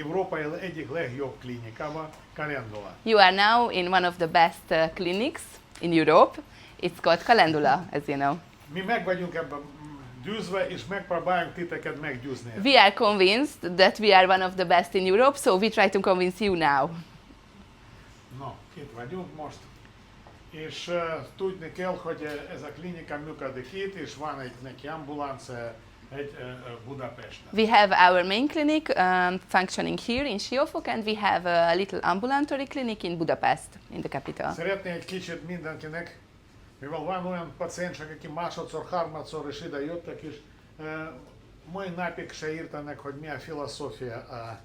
Európai egyik legjobb klinikában, Calendula. You are now in one of the best clinics in Europe. It's called Calendula, as you know. Mi meg vagyunk ebben győzve, és megpróbáljuk titeket meggyőzni. We are convinced that we are one of the best in Europe, so we try to convince you now. Na, itt vagyunk most, és tudni kell, hogy ez a klinika működik itt, és van egy neki ambulánc egy Budapesten. We have our main clinic functioning here in Siófok, and we have a little ambulatory clinic in Budapest, in the capital. Szeretnék egy kicsit mindenkinek, mivel van olyan paciensek, akik másodszor, harmadszor is ide jöttek, és mai napig se értenek, hogy mi a filozófia a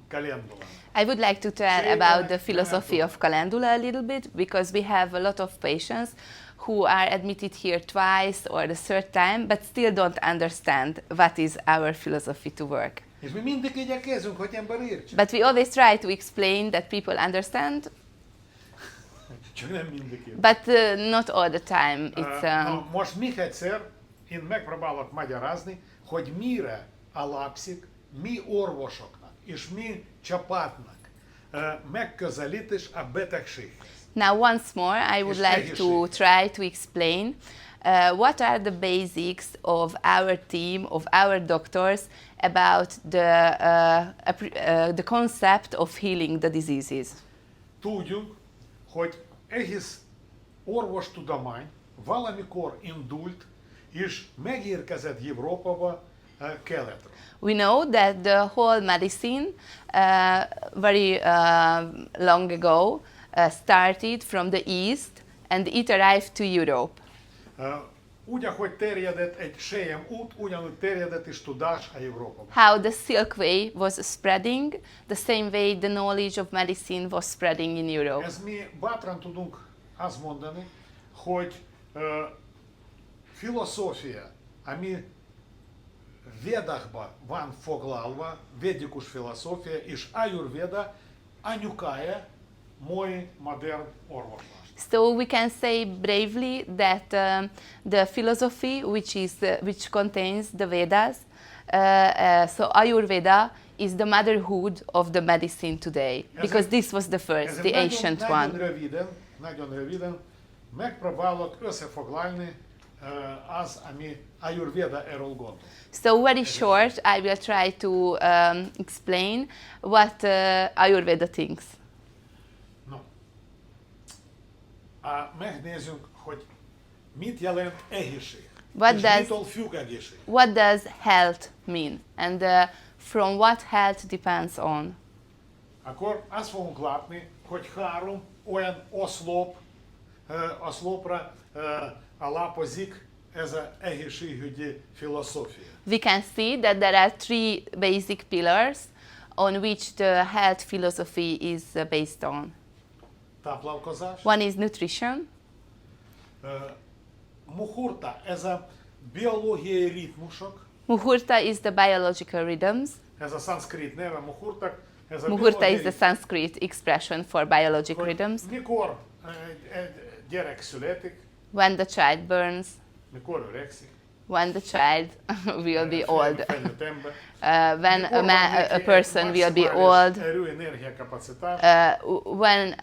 Calendula. I would like to tell about the philosophy of Calendula a little bit, because we have a lot of patients who are admitted here twice or the third time, but still don't understand what is our philosophy to work. És mi mindig igyekezünk, hogy ember értsen. But we always try to explain that people understand, Csak nem mindig értsen. but not all the time. It's Most még egyszer én megpróbálok magyarázni, hogy mire alapszik mi orvosoknak és mi csapatnak megközelítés a betegséghez. Now, once more, I would like to try to explain what are the basics of our team, of our doctors, about the concept of healing the diseases. Tudjuk, hogy egész orvostudomány valamikor indult, és megérkezett Európába keletre. We know that the whole medicine very long ago started from the east, and it arrived to Europe. Úgy, ahogy terjedett egy selyem út, ugyanúgy terjedett is tudás a Európában. How the Silk Way was spreading, the same way the knowledge of medicine was spreading in Europe. Ez mi bátran tudunk azt mondani, hogy filozófia, ami Védákban van foglalva, védikus filozófia, és Ayurveda anyukája mai modern orvoslás. So we can say bravely that the philosophy which contains the Vedas, so Ayurveda is the motherhood of the medicine today, because this was the first, the ancient one. Nagyon röviden megpróbálok összefoglalni az, ami Ayurveda erről gondol. So very short, I will try to explain what Ayurveda thinks. Megnézzük, hogy mit jelent egészség. Mitől függ egészség. What does health mean, and from what health depends on? Akkor azt fogunk látni, hogy három olyan oszlopra alapozik ez az egészségügyi filozófia. We can see that there are three basic pillars on which the health philosophy is based on. Táplálkozás. One is nutrition. Muhurta, ez a biológiai ritmusok. Muhurta is the biological rhythms. Ez a szanszkrit neve, muhurta. Muhurta is the Sanskrit expression for biologic rhythms. Mikor egy gyerek születik. When the child burns. Mikor öregszik. When the child will be old. When a person will be old. When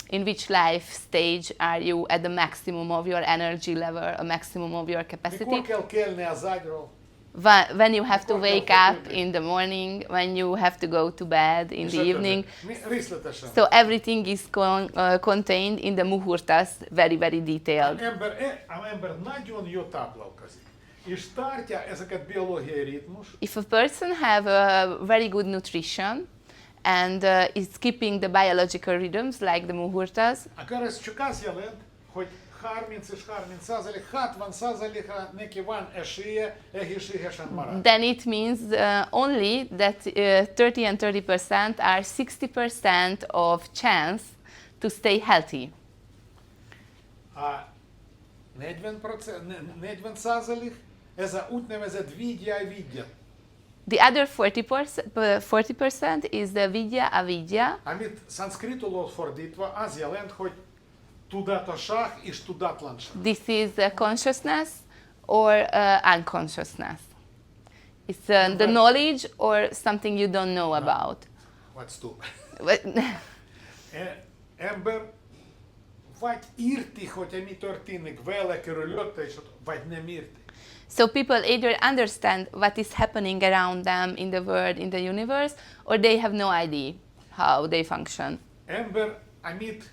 in which life stage are you at the maximum of your energy level, a maximum of your capacity? When you have to wake up in the morning, when you have to go to bed in the evening. So everything is contained in the muhurtas, very, very detailed. If a person have a very good nutrition and is keeping the biological rhythms like the muhurtas, akkor ez csak azt jelent, hogy 30 és 60%-a neki van esélye egészségesen maradni. Then it means only that 30 and 30% are 60% of chance to stay healthy. 40% ez a úgynevezett vidya. The other 40% is the vidya avidya. Amit szanszkritul fordítva az jelent, hogy tudatosság és tudatlanság. This is consciousness or unconsciousness. It's the knowledge or something you don't know about. What's to? But- Ember vagy érti, hogy mi történik vele körülötte, és vagy nem érti. So people either understand what is happening around them in the world, in the universe, or they have no idea how they function. Ember, amit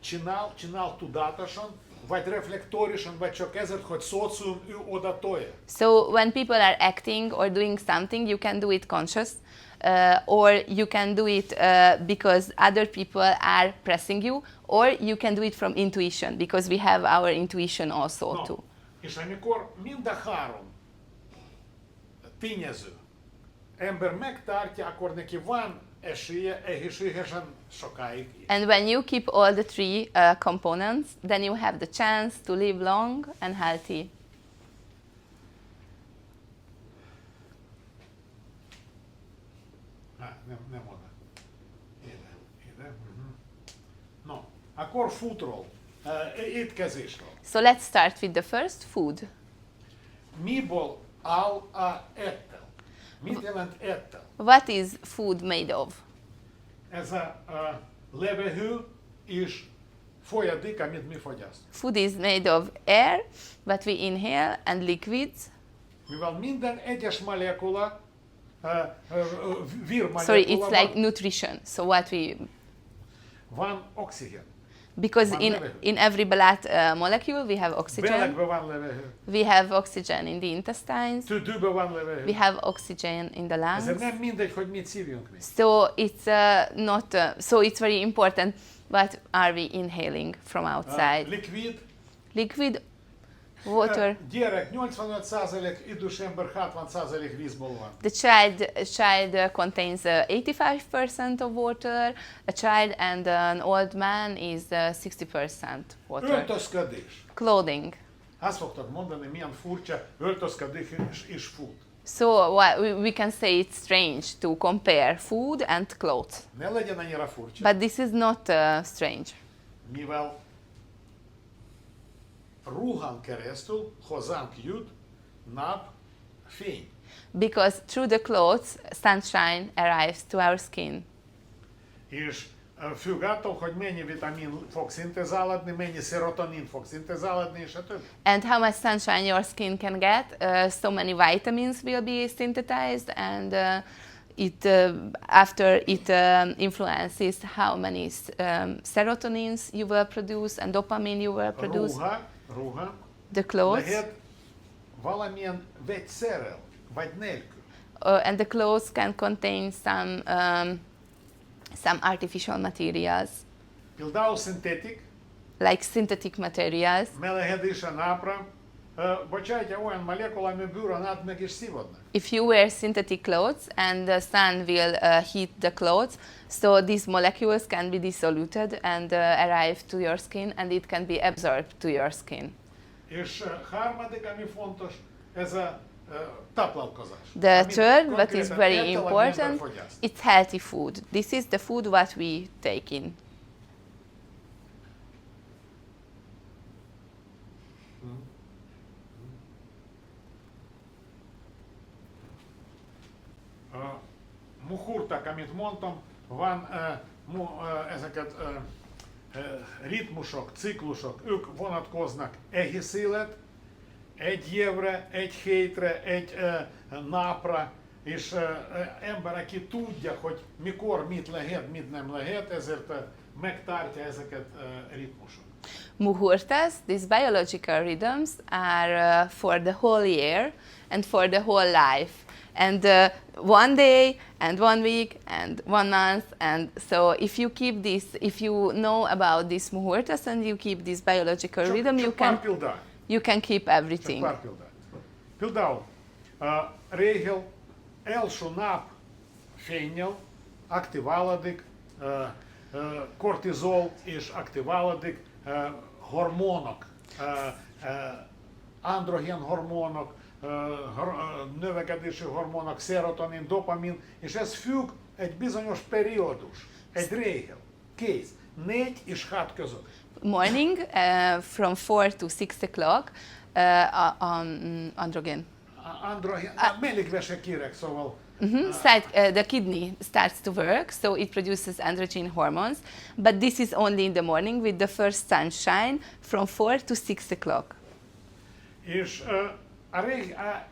csinál tudatosan, vagy reflektorisan, vagy csak ezért, hogy szocium ő oda tolja. So when people are acting or doing something, you can do it conscious, or you can do it because other people are pressing you, or you can do it from intuition, because we have our intuition also too. És amikor mind a három tényező ember megtartja, akkor neki van esélye egészségesen sokáig. And when you keep all the three components, then you have the chance to live long and healthy. Nem oda. Ide. No, akkor foodról, étkezésről. So let's start with the first, food. Miből áll a ettel? Mit jelent ettel? What is food made of? Ez a levegő és folyadék, amit mi fogyasztunk. Food is made of air, what we inhale, and liquids. Mivel minden egyes molekula, vírmolekula Sorry, it's like nutrition. So what we, van oxigén. because Van in levegő. every blood molecule we have oxygen. Belegben van levegő. We have oxygen in the intestines. Tüdőben van levegő. We have oxygen in the lungs. Ezért nem mindegy, hogy mit szívjunk mi. So it's not. So it's very important. What are we inhaling from outside? Likvid. Liquid, water. Gyerek, 85% idős ember, 60% vízból van. The child contains 85% of water. A child and an old man is 60% water. Öltözködés. Clothing. Azt fogtok mondani, milyen furcsa öltözködés és food. So we can say it's strange to compare food and clothes. Ne legyen annyira furcsa. But this is not strange. Mivel ruhán keresztül hozzánk jut nap, fény. Because through the clothes, sunshine arrives to our skin. És függ attól, hogy mennyi vitamin fog szintezálódni, mennyi szerotonin fog szintezálódni, és a többi. And how much sunshine your skin can get, so many vitamins will be synthesized, and after it influences how many serotonins you will produce and dopamine you will produce. Ruha The clothes. lehet valamilyen vegyszerrel, vagy nélkül. And the clothes can contain some artificial materials, Például szintetik, like synthetic materials. melegedés a napra, bocsátja olyan molekula, ami bőrön át meg is szívadnak. If you wear synthetic clothes and the sun will heat the clothes, so these molecules can be dissoluted and arrive to your skin, and it can be absorbed to your skin. És harmadik, ami fontos, ez a táplálkozás. The Amit third, what is konkrétan very ettel, ami important, ember fogyaszt. it's healthy food. This is the food what we take in. Muhurtak, amit mondtam, van ezeket ritmusok, ciklusok, ők vonatkoznak egész élet, egy évre, egy hétre, egy napra, és ember, aki tudja, hogy mikor mit lehet, mit nem lehet, ezért megtartja ezeket ritmusok. Muhurtas, these biological rhythms are for the whole year and for the whole life. And one day, and 1 week, and 1 month, and so if you keep this, if you know about these muhurtas and you keep this biological rhythm, you can keep everything. Csak pár példát. Például reggel első nap fénnyel aktiválódik kortizol és aktiválódik hormonok, androgén hormonok, növekedési hormonok, szerotonin, dopamin, és ez függ egy bizonyos periódus, egy reggel, kész, 4 és 6 között. Morning from 4 to 6 o'clock, androgen. mellékvese kérek, szóval The kidney starts to work, so it produces androgen hormones, but this is only in the morning with the first sunshine from 4 to 6 o'clock. és a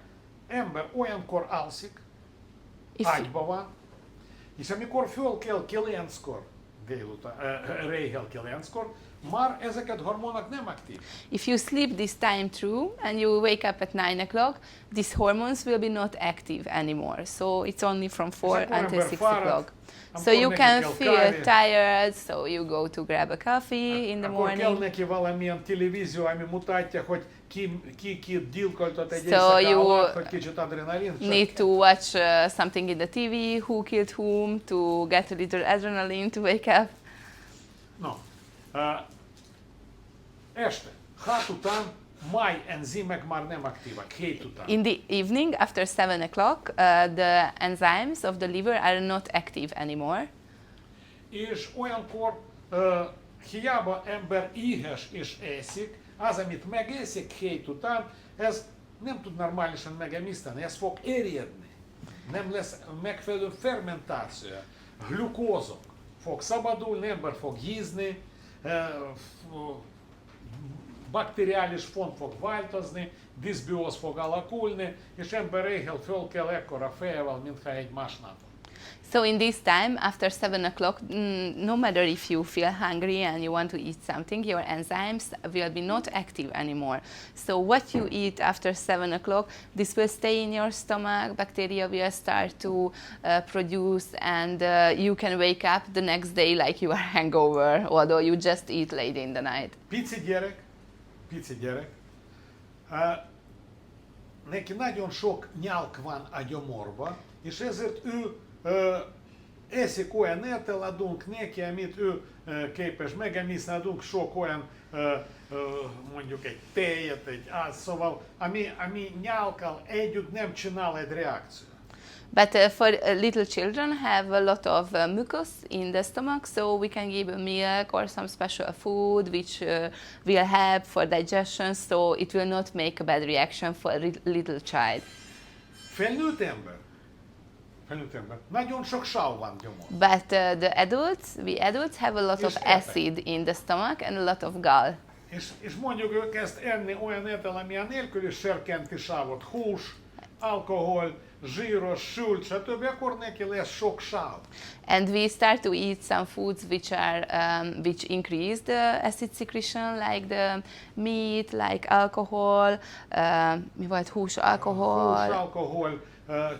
ember olyankor alszik, ágyba van, és amikor föl kell 9-kor, reggel 9-kor, már ezeket hormonok nem aktív. If you sleep this time through and you wake up at 9 o'clock, these hormones will be not active anymore. So it's only from 4 until 6 o'clock. So you can feel tired, so you go to grab a coffee in the Akkor kell morning. neki valamilyen televízió, ami mutatja, hogy ki gyilkoltat egy So éjszaka you alatt, hogy kicsit adrenalin need to watch something in the TV, who killed whom, to get a little adrenaline to wake up. No. Este, 6 után máj enzimek már nem aktívak, 7 után. In the evening, after 7 o'clock, the enzymes of the liver are not active anymore. És olyankor hiába ember éhes és eszik, az, amit megészik 7 után, ez nem tud normálisan megemészteni, ez fog erjedni. Nem lesz megfelelő fermentáció. Glukózok fog szabadulni, ember fog hízni, bakteriális font fog változni, diszbióz fog alakulni, és ember reggel föl kell ekkora fejvel, mintha egy másnapon. So in this time, after 7 o'clock, no matter if you feel hungry and you want to eat something, your enzymes will be not active anymore. So what you eat after 7 o'clock, this will stay in your stomach, bacteria will start to produce, and you can wake up the next day like you are hangover, although you just eat late in the night. Pici gyerek, neki nagyon sok nyálk van a gyomorban, és ezért ő eszik olyan étel, adunk neki, amit ő képes megemészni, adunk sok olyan, mondjuk egy tejet, egy szóval, ami nyálkkal együtt nem csinál egy reakció. But for little children have a lot of mucus in the stomach, so we can give milk or some special food which will help for digestion, so it will not make a bad reaction for a little child. Felnőtt ember. Nagyon sok sav van gyomor. But we adults have a lot of acid in the stomach and a lot of gall. És mondjuk ők ezt enni olyan étel, ami a nélküli serkenti sávot, hús, alkohol, zsíros, sült, stb., akkor neki lesz sok sáv. And we start to eat some foods which increase the acid secretion, like the meat, like alcohol, mi volt hús, alkohol,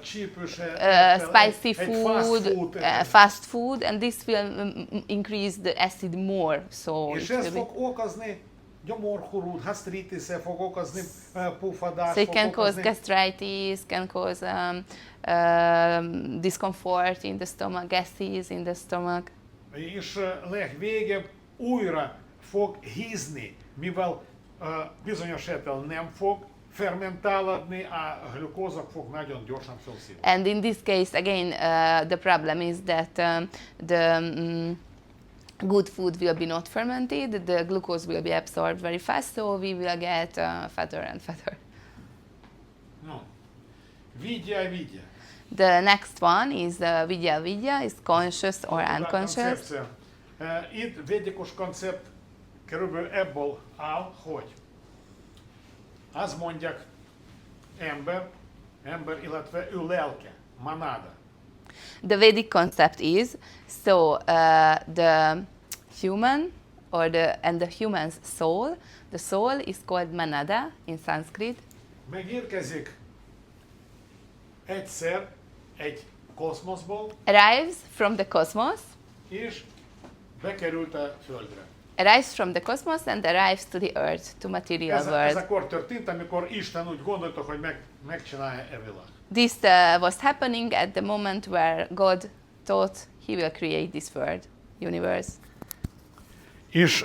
csípős, spicy food, fast food, and this will increase the acid more. So és ez fog okozni gyomorhurút, gastritis-e fog okozni, puffadás, so it can cause gastritis, can cause discomfort in the stomach, gases in the stomach. És legvégebb újra fog hízni, mivel bizonyos étel nem fog fermentálódni, a glukózok fog nagyon gyorsan felszívni. And in this case, again, the problem is that the good food will be not fermented, the glucose will be absorbed very fast, so we will get fatter and fatter. No. Vidya. The next one is vidya, is conscious or unconscious. Itt védikus koncept körülbelül ebből áll, hogy azt mondják ember, illetve ő lelke, manada. The Vedic concept is, so the human and the human's soul, the soul is called manada in Sanskrit. Megérkezik egyszer egy kozmoszból, arrives from the cosmos, és bekerült a földre. Arrives from the cosmos and arrives to the earth, to material world. Ez akkor történt, amikor Isten úgy gondolta, hogy megcsinálja e világ. This was happening at the moment where God thought he will create this world, universe. És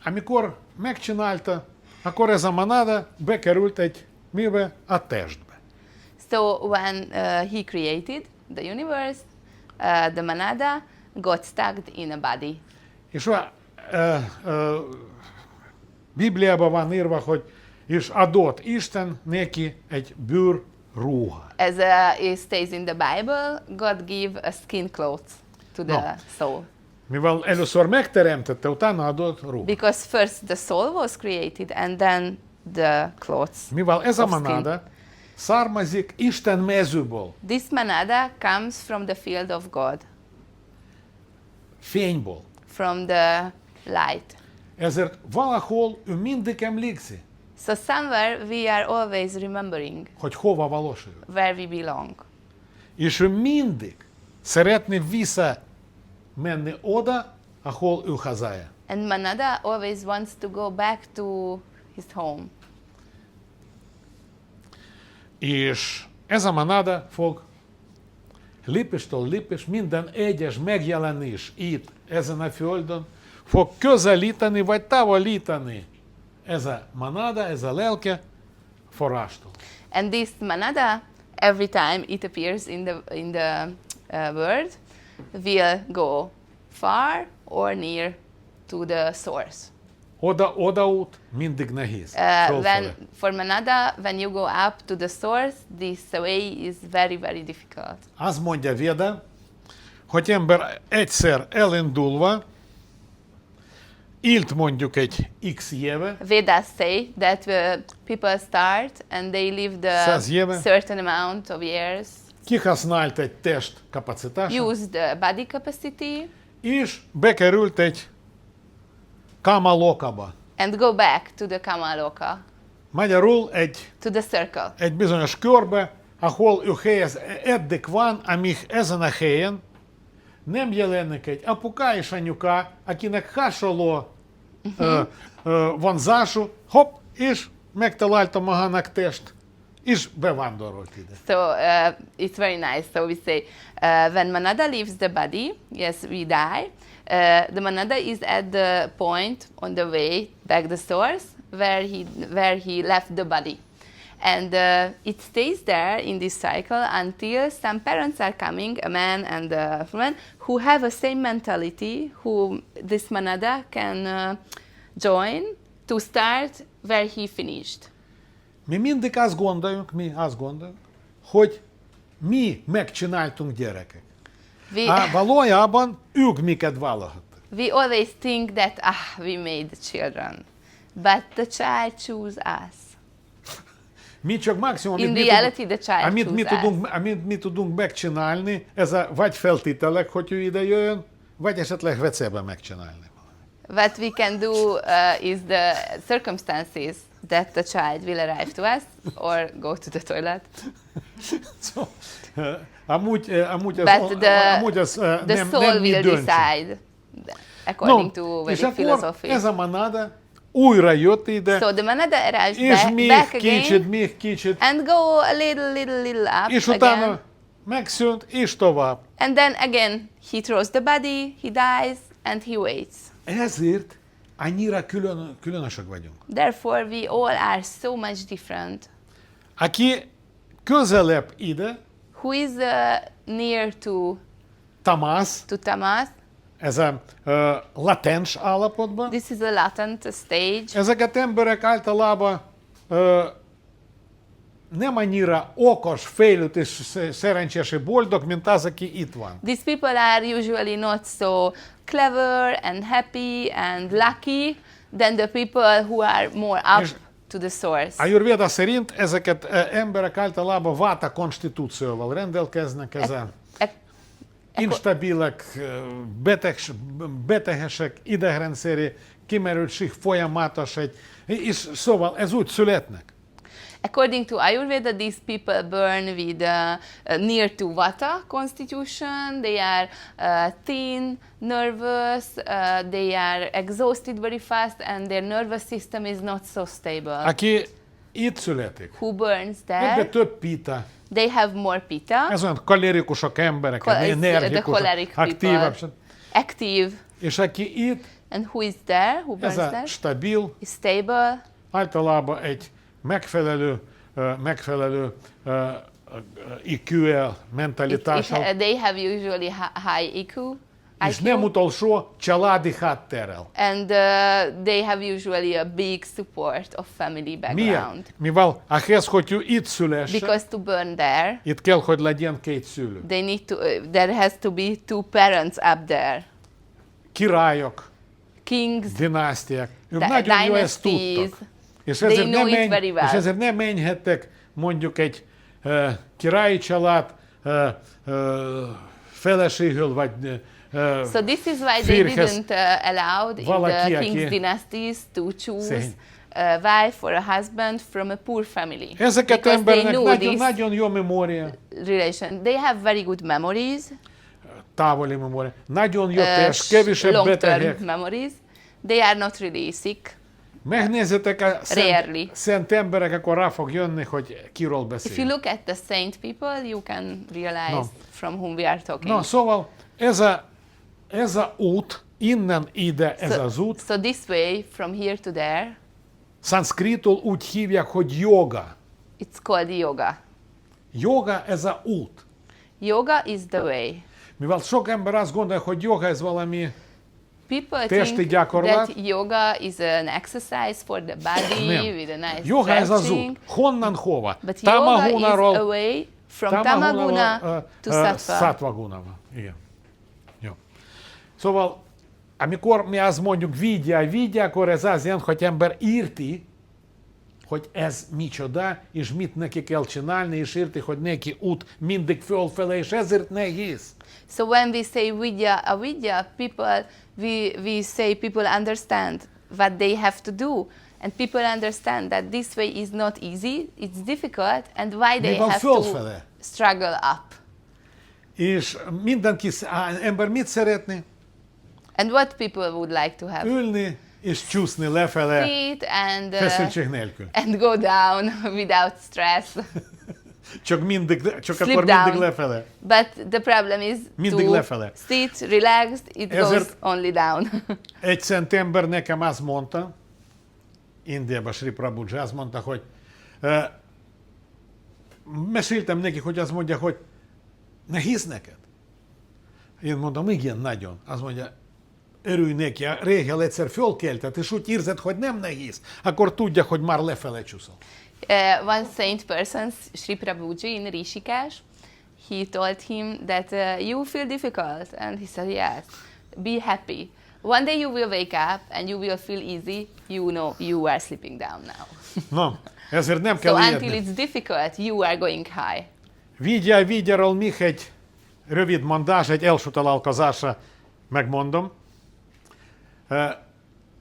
amikor megcsinálta, akkor ez a manada bekerült a testbe. So when he created the universe, the manada got stuck in a body. És Bibliában van írva, hogy és adott Isten neki egy bőrruhát. As it stays in the Bible, God gave a skin clothes to the soul. Mivel először megteremtette, utána adott ruhát. Because first the soul was created and then the clothes. Mivel ez a of skin. manada származik Isten mezőből, This manada comes from the field of God, fényból. from the light. Ezért valahol ő mindig emlékszik, So somewhere we are always remembering hogy hova valósul. where we belong. És ő mindig szeretné visszamenni oda, ahol ő hazája. And manada always wants to go back to his home. És ez a manada fog lépéstől lépés minden egyes megjelenés itt, ezen a földön, fog közelíteni vagy távolítani ez a manada, ez a lelke forrástól. And this manada, every time it appears in the world, will go far or near to the source. Odaút mindig nehéz. For manada, when you go up to the source, this way is very, very difficult. Azt mondja Véda, hogy ember egyszer elindulva, élt mondjuk egy X éve, Vedas say that people start and they live the 100 éve. certain amount of years, kihasznált egy test kapacitását, use the body capacity, és bekerült egy kamalokába. and go back to the Kamaloka, Magyarul to the circle. egy bizonyos körbe, ahol ő helyez, eddig van, amíg ezen a helyen nem jelenik egy apuká és anyuká, akinek hasonló vonzású, hopp, és megtalálta magának test, és bevándorolt ide. So it's very nice. So we say when manada leaves the body, yes, we die. The manada is at the point on the way back the source where he left the body, and it stays there in this cycle until some parents are coming, a man and a woman, who have a same mentality, who this manada can join to start where he finished. Mi mindig azt gondoljuk, hogy mi megcsináltunk gyerekek. Valójában ők miket vállalhattak. We always think that we made the children, but the child chose us. Mi csak maximum, In reality, the child amit mi tudunk megcsinálni, ez a vagy feltételek, hogy ő ide jöjjön, vagy esetleg vecében megcsinálni. What we can do is the circumstances that the child will arrive to us or go to the toilet. So, amúgy az The nem soul mi will döntsünk. decide according to És Vedic akkor philosophy. ez a manada újra jött ide, So the manada arrives és back még kicsit, and go a little up és again. utána megszűnt, és tovább. And then again he throws the body, he dies, and he waits. Ezért annyira különösek vagyunk. Therefore we all are so much different. Aki közelebb ide, Who is near to Tamás, tamas? ez a latens állapotban, This is a latent stage. ezeket emberek általában nem annyira okos, fejlőtt és szerencsés és boldog, mint az, aki itt van. These people are usually not so clever and happy and lucky than the people who are more up to the source. Ayurveda szerint ezeket emberek általában váta konstitúcióval rendelkeznek, ez a instabilek, betegesek, idegrendszeri kimerültség folyamatos, és szóval ez úgy születnek. According to Ayurveda, these people burn with near to Vata constitution. They are thin, nervous, they are exhausted very fast, and their nervous system is not so stable. Aki itt születik, Who burns ebbe there? több pita. They have more pitta. Ez olyan kolerikusok emberek, The energikusak, choleric aktívabb. people. Active. És aki itt, And who is there? Who burns ez a there? stabil, Is stable. általában egy megfelelő IQ-el, mentalitással. They have usually high IQ. És nem utolsó családi hátterrel. And they have usually a big support of family background. Miért? Mivel ahhez, hogy ő itt szülesse, Because to burn there, itt kell, hogy legyen két szülő. they need to. There has to be two parents up there. Királyok, Kings, dinasztiák. Ők nagyon jó ezt tudtak. És They know it very well. és ezért nem menhettek mondjuk egy királyi család feleségül, vagy so this is why they didn't allowed in valaki, the aki king's dynasties to choose szegény. a wife or a husband from a poor family. Ezeket Because they embernek know this nagyon jó memória, relation. They have very good memories, távoli memória, nagyon jó test, kevesebb long-term betegek. memories. They are not really sick. Megnézzetek a Rarely. szent emberek, akkor rá fog jönni, hogy kiről If you beszél. look at the saint people, you can realize from whom we are talking. Na, szóval ez a út, innen ide ez az út, So this way, from here to there, szanszkritul úgy hívják, hogy joga. it's called yoga. Joga ez a út. Yoga is the way. Mivel sok ember azt gondolja, hogy joga ez valami, People testi think gyakorlat. that yoga is an exercise for the body Nem. with a nice Joga ez az stretching. út. Honnan hova? But yoga is a Tamagunaról, way from Tamaguna to Sattva. Sattvagunava. Igen. Jó. Szóval, amikor mi azt mondjuk vigyáj, akkor ez azt jelenti, hogy ember érti, hogy ez micsoda, és mit neki kell csinálni, és érti, hogy neki út mindig fölfele, és ezért nehéz. So when we say avidya, people, we say people understand what they have to do. And people understand that this way is not easy, it's difficult, and why they Mivel have fölfele. to struggle up. És mindenki, ember mit szeretné? And what people would like to have? Ülni és csúszni lefele, Sit and, feszültség nélkül. and go down without stress. Csak Slip akkor down. mindig lefele. But the problem is Mindig to lefele. sit relaxed, it goes Ezért- only down. Egy szent ember nekem azt mondta, Indiában Sri Prabhuji azt mondta, hogy meséltem neki, hogy azt mondja, hogy nehéz neked? Én mondom, igen, nagyon. Azt mondja, örülj neki, a reggel egyszer fölkeltet, és úgy érzed, hogy nem nehéz, akkor tudja, hogy már lefele csúszol. One saint person, Sri Prabhuji in Rishikesh, he told him that you feel difficult, and he said, yes, be happy. One day you will wake up and you will feel easy, you know you are slipping down now. Na, ezért nem So kell until ijedni. it's difficult, you are going high. Vigyáról még egy rövid mondás, egy első találkozásra megmondom.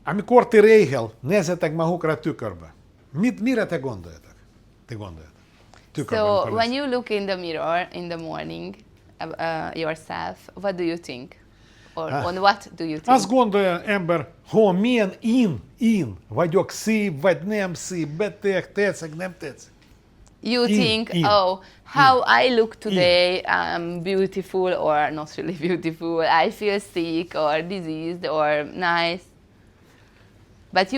Amikor ti reggel nézzetek magukra a tükörbe, mire te gondoljatok? Te gondoljatok. Tükörben, So amikor when lesz. you look in the mirror in the morning, yourself, what do you think? Or on what do you think? Azt gondolja ember, hogy milyen én vagyok szép, vagy nem szép, beteg, tetszek, nem tetszek. You think, in. oh, how I look today, I'm beautiful or not really beautiful, I feel sick or diseased or nice. But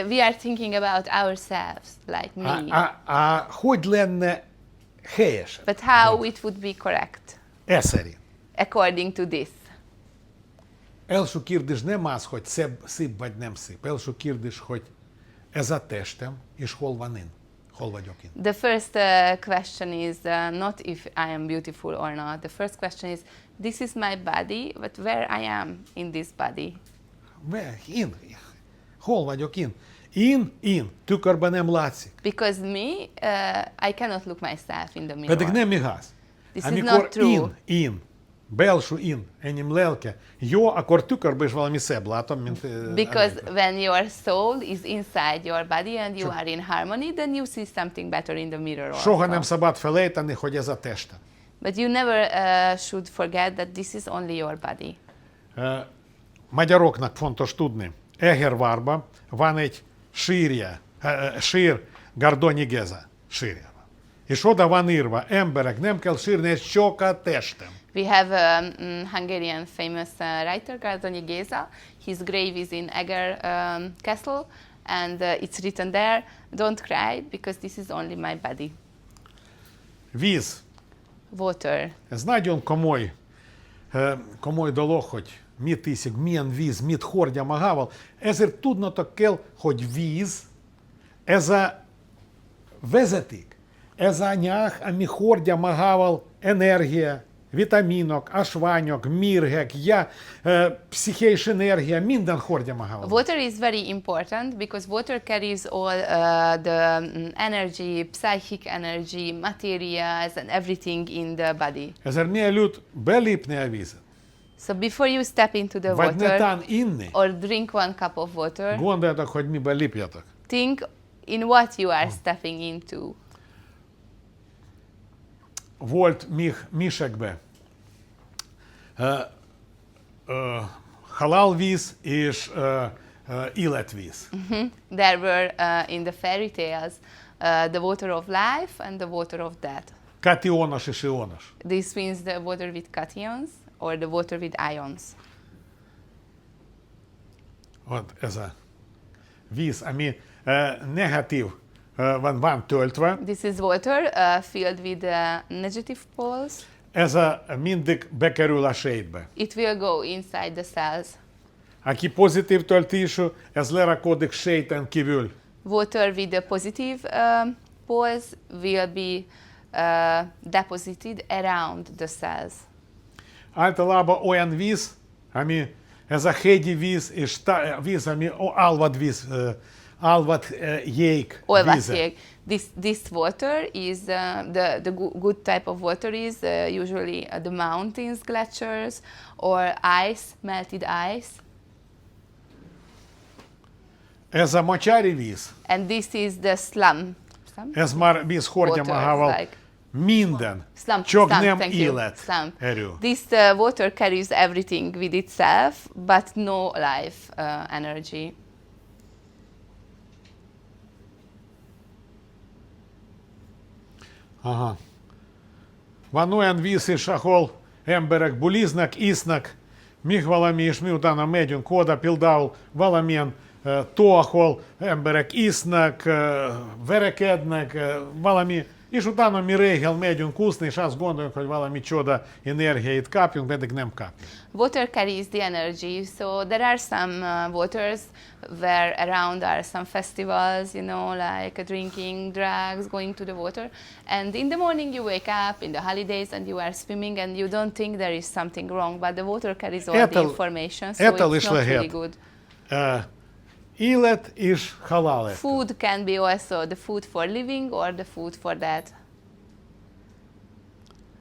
we are thinking about ourselves, like me. Hogy lenne helyes? But how it would be correct, Ez szerint. according to this. Első kérdés nem az, hogy szép vagy nem szép. Első kérdés, hogy ez a testem, és hol van én? Hol vagyok én? The first question is not if I am beautiful or not. The first question is, this is my body, but where I am in this body? Én? Hol vagyok én? Én. Tükörben nem látszik. Because me, I cannot look myself in the mirror. Pedig nem igaz. This is Amikor not true. én, belső én, enyém lelke, jó, akkor tükörben is valami szebb látom, mint... Because when your soul is inside your body and you are in harmony, then you see something better in the mirror also. Soha nem szabad felejteni, hogy ez a testem. But you never should forget that this is only your body. Magyaroknak fontos tudni, Egervárban van egy sír Gardonyi Géza sírja. És oda van írva, emberek, nem kell sírni, ez csak a testem. We have a Hungarian famous writer, Gardonyi Géza. His grave is in Eger Castle, and it's written there, don't cry, because this is only my body. Víz. Water. Ez nagyon komoly dolog, hogy mit iszik, milyen víz, mit hordja magával. Ezért tudnotok kell, hogy víz, ez a vezeték, ez a anyag, ami hordja magával energia, vitaminok, ásványok, mérgek, pszichés energia, minden hordja magával. Water is very important because water carries all the energy, psychic energy, materials and everything in the body. Ezért mielőtt belépni a vízet, So before you step into the vagy water netán inni, or drink one cup of water, gondoljatok, hogy miben lépjetek. think in what you are stepping into. Volt misekbe halálvíz és életvíz. There were in the fairy tales the water of life and the water of death. Kationos és ionos. This means the water with cations or the water with ions. Ott ez a víz, ami negatív van töltve. This is water filled with negative poles. Ez mindig bekerül a sejtbe. It will go inside the cells. Aki pozitív töltésű, ez lerakódik sejten kívül. Water with the positive poles will be deposited around the cells. Általában olyan víz, ami ez a hegyi víz, és víz, ami alvadvíz, alvadjég víze. This water is the good type of water is usually the mountains, glaciers, or ice, melted ice. Ez a mocsári víz. And this is the slum. Ez már víz hordja Water, magával like minden, slump, csak slump, nem thank you, élet slump. erő. This water carries everything with itself, but no life energy. Aha. Van olyan víz is, ahol emberek buliznak, isznak, míg valami, és mi utána megyünk oda, például valamilyen tó, ahol emberek isznak, verekednek, valami, és utána mi reggel megyünk úszni, és azt gondoljuk, hogy valami csoda energiát kapjunk, pedig nem kapjunk. Water carries the energy, so there are some waters where around are some festivals, you know, like drinking, drugs, going to the water. And in the morning you wake up in the holidays and you are swimming and you don't think there is something wrong, but the water carries all the information, so it's not really good. Élet és halál. Food can be also the food for living or the food for death.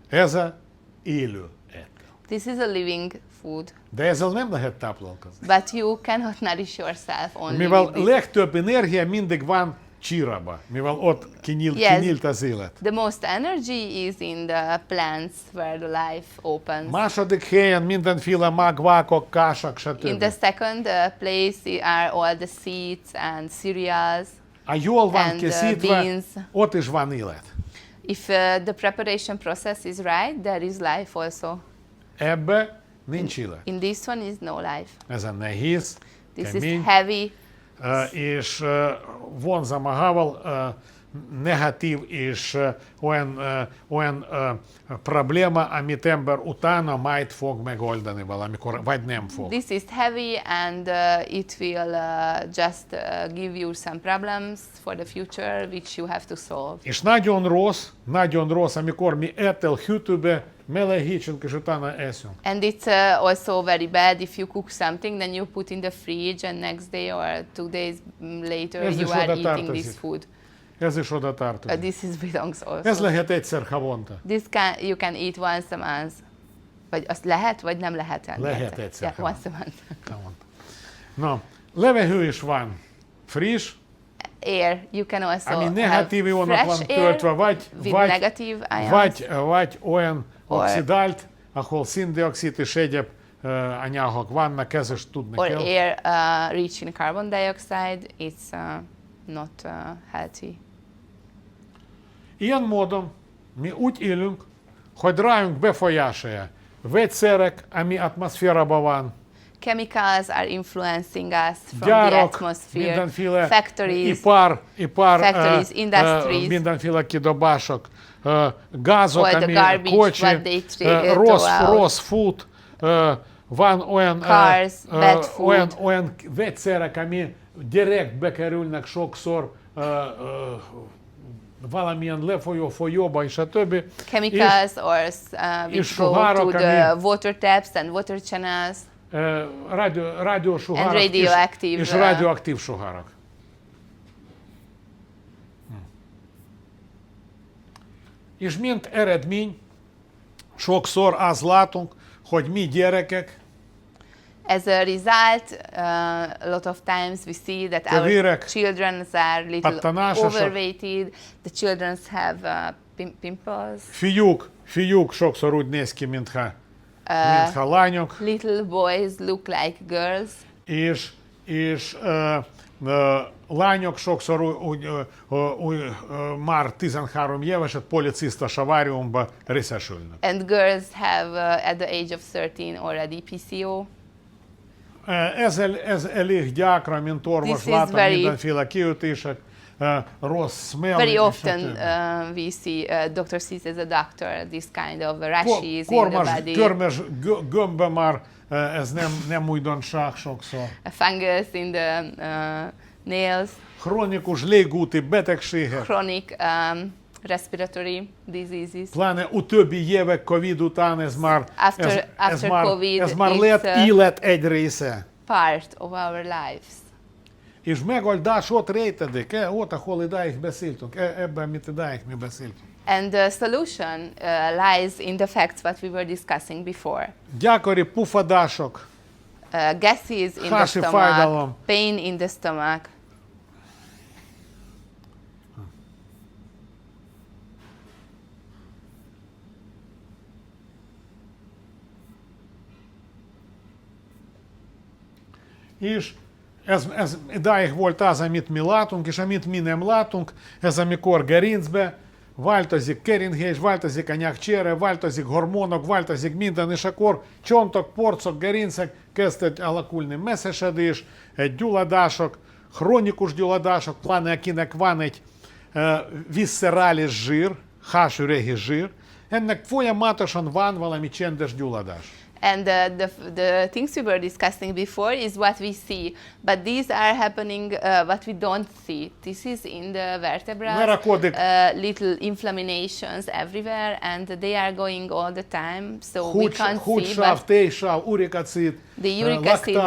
Ez a élő ettel. This is a living food. De ezzel nem lehet táplálkozni. But you cannot nourish yourself only Mivel with this. legtöbb energia mindig van csíraba, mivel ott kinyílt az élet. The most energy is in the plants where the life opens. Második helyen mindenféle magvákok, kások, stb. In the second place are all the seeds and cereals. A jól van and készítve, beans. ott is van élet. If the preparation process is right, there is life also. Ebbe nincs élet. In this one is no life. Ez a nehéz, This kemény, is heavy. És vonza magával negatív és olyan probléma, amit ember utána majd fog megoldani valamikor, vagy nem fog. This is heavy and it will just give you some problems for the future which you have to solve. És nagyon rossz, amikor mi ettel hűtőbe melegítsünk, és utána eszünk. And it's also very bad if you cook something, then you put in the fridge and next day or 2 days later Ez you is are oda eating tartozik. this food. Ez is oda tartozik. This is belongs also. Ez lehet egyszer havonta. You can eat once a month. Vagy azt lehet, vagy nem lehet enni? Lehet egyszer Yeah, once a month. havonta. Na, levegő is van. Friss, Air, you can also ami have negatív ionok van fresh töltve, air with negative ions. vagy olyan oxidált, ahol széndioxid és egyéb anyagok vannak, ez is tudni Or kell. air rich in carbon dioxide, it's not healthy. Ilyen módon mi úgy élünk, hogy rájunk befolyásolja vegyszerek, ami atmoszférában van, Chemicals are influencing us from the gyárak, atmosphere, mindenféle factories, ipar industries, mindenféle kidobások, gázok, all the ami garbage kocsi, what they throw out. rossz food, van olyan, Cars, bad food. olyan vegyszerek, ami direkt bekerülnek sokszor valamilyen lefolyó folyóba, és a többi. Chemicals which go to the water taps and water channels. Rádiósuharak and radioactive, és radioaktív suharak. És mint eredmény, sokszor azt látunk, hogy mi gyerekek, as a result, a lot of times we see that our children are little overweighted, the children have pimples. Fiúk sokszor úgy néz ki, mintha lányok. Little boys look like girls. És lányok sokszor már 13 éveset policista saváriumba részesülnek. And girls have at the age of 13 already PCO. Ez elég gyakran, mint orvos, látom mindenféle kiütések, rossz smell. Very often we see doctor sees as a doctor this kind of rashes in the body. Körmes gömbbe már ez nem újdonság sokszor. A fungus in the nails. Chronikus légúti betegségek. Chronic respiratory diseases. Pláne utóbbi évek Covid után ez már COVID lett élet egy része. Part of our lives. És megoldás ott rejtedik, ott, ahol idáig beszéltünk, ebben, mit idáig mi beszéltünk. And the solution lies in the facts what we were discussing before. Gyakori pufadások, gases in the stomach, fájdalom, pain in the stomach. És ez idáig volt az, amit mi látunk, és amit mi nem látunk, ez amikor gerincbe változik keringés, változik a nyakcsere, változik hormonok, változik minden, és akkor csontok, porcok, gerincek kezdett alakulni messzesedés, egy gyulladások, chronikus gyulladások, pláne akinek van egy viscerális zsír, hásüregi zsír, ennek folyamatosan van valami csendes gyulladás. And the things we were discussing before is what we see, but these are happening what we don't see. This is in the vertebrae, little inflammations everywhere, and they are going all the time, so we can't see. But the uric acid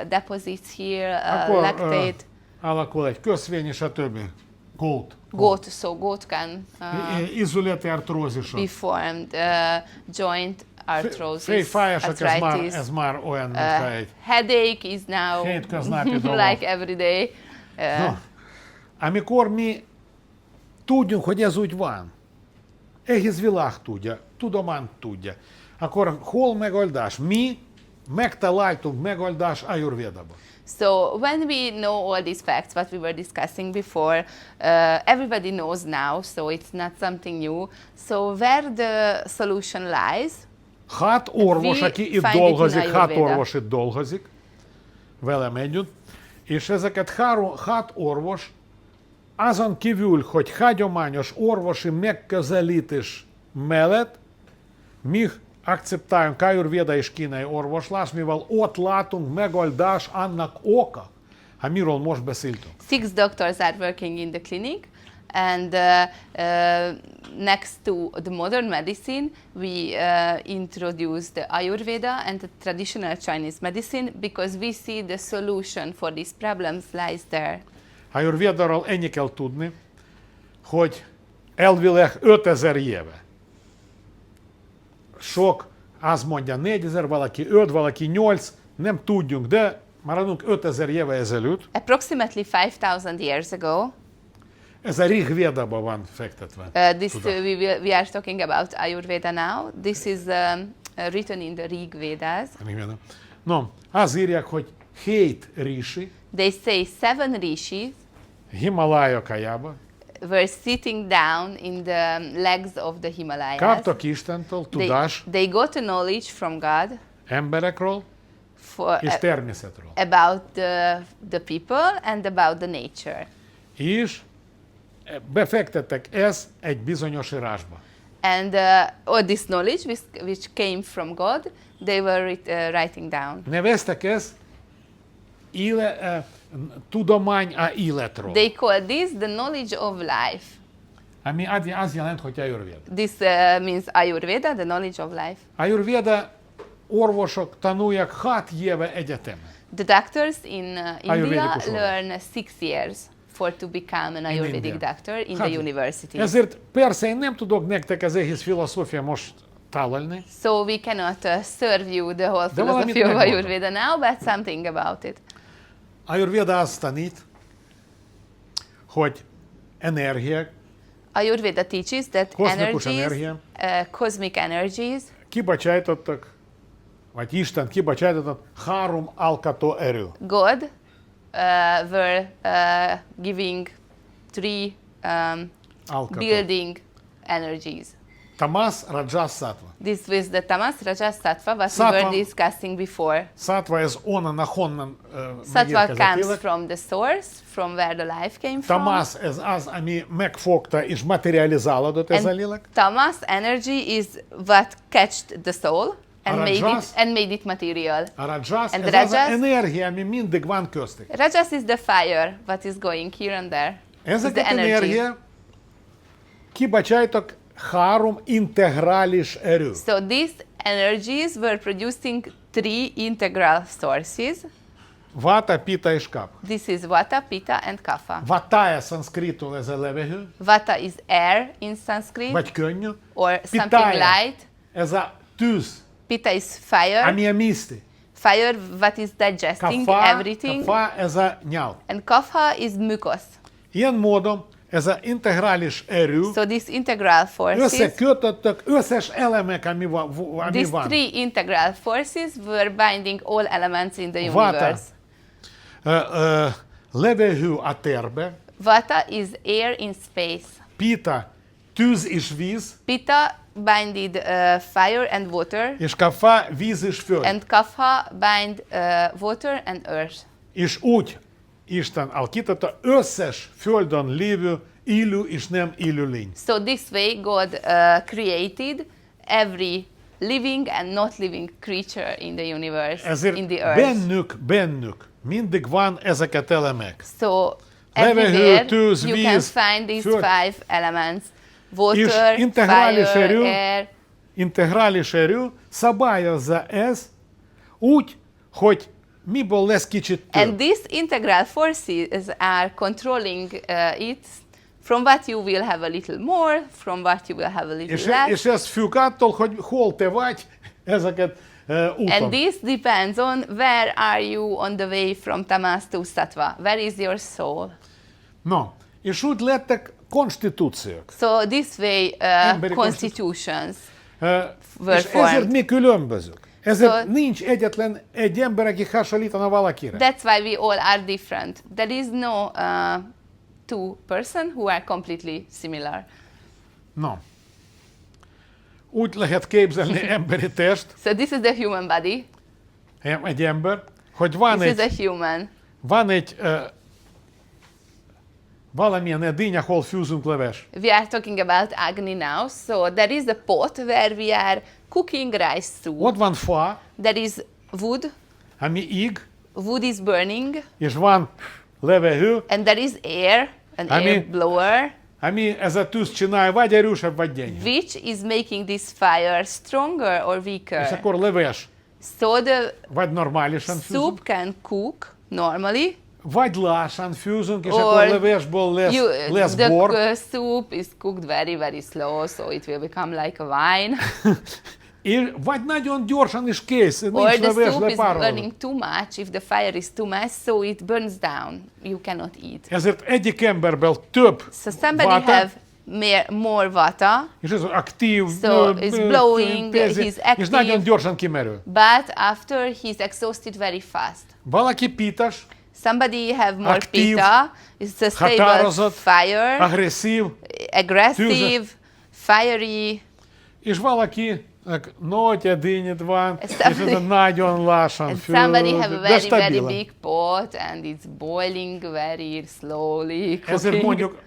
deposits here, lactate. Alakul egy köszvény, és a többi. Gout, so gout can be formed, joint arthrosis, arthritis. Ez már olyan, mint egy headache is now like every day. Amikor mi tudjuk, hogy ez úgy van, egész világ tudja, tudomány tudja, akkor hol megoldás? Mi megtaláltunk megoldás Ayurvédában. So when we know all these facts, what we were discussing before, everybody knows now, so it's not something new. So where the solution lies? 6 orvos, aki itt dolgozik, 6 orvos itt dolgozik, velem együtt, és ezeket 6 orvos azon kívül, hogy hagyományos orvosi megközelítés mellett mi akceptálunk Ayurvéda és kínai orvoslás, mivel ott látunk megoldás annak oka, amiről most beszéltünk. 6 doctors are working in the clinic, and next to the modern medicine, we introduced the Ayurveda and the traditional Chinese medicine because we see the solution for these problems lies there. Ayurvédáról ennyi kell tudni, hogy elvileg 5000 éve. Sok, azt mondja 4000, valaki 5, valaki 8, nem tudjunk, de maradunk 5000 éve ezelőtt. Approximately 5000 years ago. Ez a Rigvédában van fektetve. We are talking about Ayurveda now. This is written in the Rig Vedas. No, azt írják, hogy 7 rishi. They say 7 rishis. Himalájakájába. Were sitting down in the legs of the Himalayas. Kaptak Istentől tudás. They got a knowledge from God. Emberekről és természetről. About the people and about the nature. És befektettek ez egy bizonyos írásba. And all this knowledge which came from God, they were writing down. Neveztek ezt tudomány a életről. They call this the knowledge of life. Ami az jelent, hogy Ayurveda. This means Ayurveda, the knowledge of life. Ayurveda orvosok tanulják 6 éve egyetemen. The doctors in India Ayurvedikus learn 6 years for to become an Ayurvedic India. doctor in the university. Ezért persze én nem tudok nektek az egész filozófia most találni. So we cannot serve you the whole De valamit philosophy of megmondom. Ayurveda now, but something about it. Ayurveda azt tanít, hogy energiák, Ayurveda teaches that Kozmikus energies, energia. Cosmic energies, kibocsátottak, vagy Isten kibocsátott 3 alkotó erő. God were giving 3 Alkotó. building energies. Tamas, Rajas, Sattva. This was the Tamas, Rajas, Sattva, what we Sattva- were discussing before. Sattva ez onnan, ahonnan Sattva megérkezett comes élet. from the source, from where the life came from. Tamas ez az, ami megfogta és materializálódott ez a And lélek. Tamas energy is what catched the soul and Rajas- made it material. A Rajas And ez the az a Rajas- energia, ami mindig van köztük. Rajas is the fire, what is going here and there. It's Ezeket the energy. energia kibocsájtok 3 integrális erő. So these energies were producing 3 integral sources. Vata, Pitta és Kapha. This is Vata, Pitta and Kapha. Vatája szanszkritul ez a levegő, Vata is air in Sanskrit, vagy könnyű. or something Pittája, light. ez a tűz, Pitta is fire. ami emészti. Fire, what is digesting everything. Kapha, ez a nyál. And Kapha is mucus. Ilyen módon ez a integrális erő So these integral forces, összekötöttek összes elemek, ami these van. 3 integral forces were binding all elements in the Vata, universe. levegő a térbe, Vata is air in space. Pitta, tűz és víz, Pitta binded fire and water. és Kapha, víz és föld. And Kapha bind water and earth. És úgy Isten alakította összes földön lévő élő és nem élő lény. So this way God created every living and not living creature in the universe, Ezért in the earth. bennük mindig van ezeket elemek. So Levegő, everywhere tűz, you víz, can find these föld. 5 elements. Water, És integrális fire, erő, air. integrális erő szabályozza ez úgy, hogy miből lesz kicsit több. And these integral forces are controlling it from what you will have a little more, from what you will have a little less. És ez függ attól, hogy hol te vagy ezeket úton. And this depends on where are you on the way from Tamas to Sattva. Where is your soul? No, és úgy lettek konstitúciók. So this way Emberi constitutions. were were és ezért formed. mi különbözők. Ezért So- nincs egyetlen egy ember, aki hasonlítana valakire. That's why we all are different. There is no 2 person who are completely similar. No. Úgy lehet képzelni emberi test, So this is the human body. egy ember, hogy van This is egy, a human. valamilyen edény, ahol fűzünk leves. We are talking about Agni now. So there is a pot where we are cooking rice soup. Ott van fa, There is wood. ami íg, Wood is burning. és van levegő, And there is air, an Ami- air blower, ami ez a tűz csinálja, vagy erősebb, vagy gyenge. which is making this fire stronger or És weaker. akkor leves, So the vagy normálisan fűzünk, soup can cook normally, vagy lassan fűzünk, és Or akkor levesből lesz the bor, soup is cooked very, very slow, so it will become like a wine. vagy nagyon gyorsan is kész, Or nincs the leves soup is lepárolva. burning too much. If the fire is too much, so it burns down. You cannot eat. Ezért egyik emberből több So somebody vata, have more vata, és ez aktív, So it's blowing, pénzi, he's és active. nagyon gyorsan kimerül. but after he's exhausted very fast. Valaki pitas, Somebody have more Active, pitta, it's a stable határozott, fire, agresszív, aggressive, fiery. és valakinek nagy edényed van, és ez somebody- nagyon lassan And fűz, somebody have a de very, very stabilan. big pot and it's boiling very slowly. Ezért cooking. mondjuk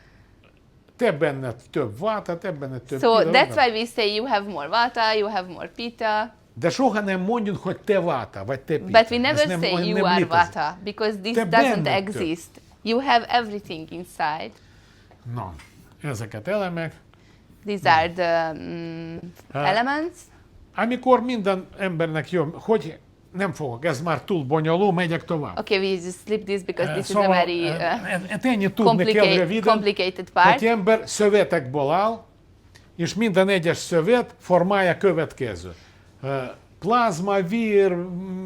te benned több váta, te benned több So pita. that's why we say you have more vata, you have more pitta. De soha nem mondjuk, hogy te váta, vagy te pita. But we never Ez say you nem are létezik. vata, because this Te doesn't benned több. exist. You have everything inside. Na, ezeket elemek. These are the elements. Amikor minden embernek jön, hogy nem fogok, ez már túl bonyolult, megyek tovább. Okay, we just slip this because this is a Szóval, very ennyit tudni kell röviden, complicated part. hogy ember szövetekből áll, és minden egyes szövet formája következő. Plazma, vír,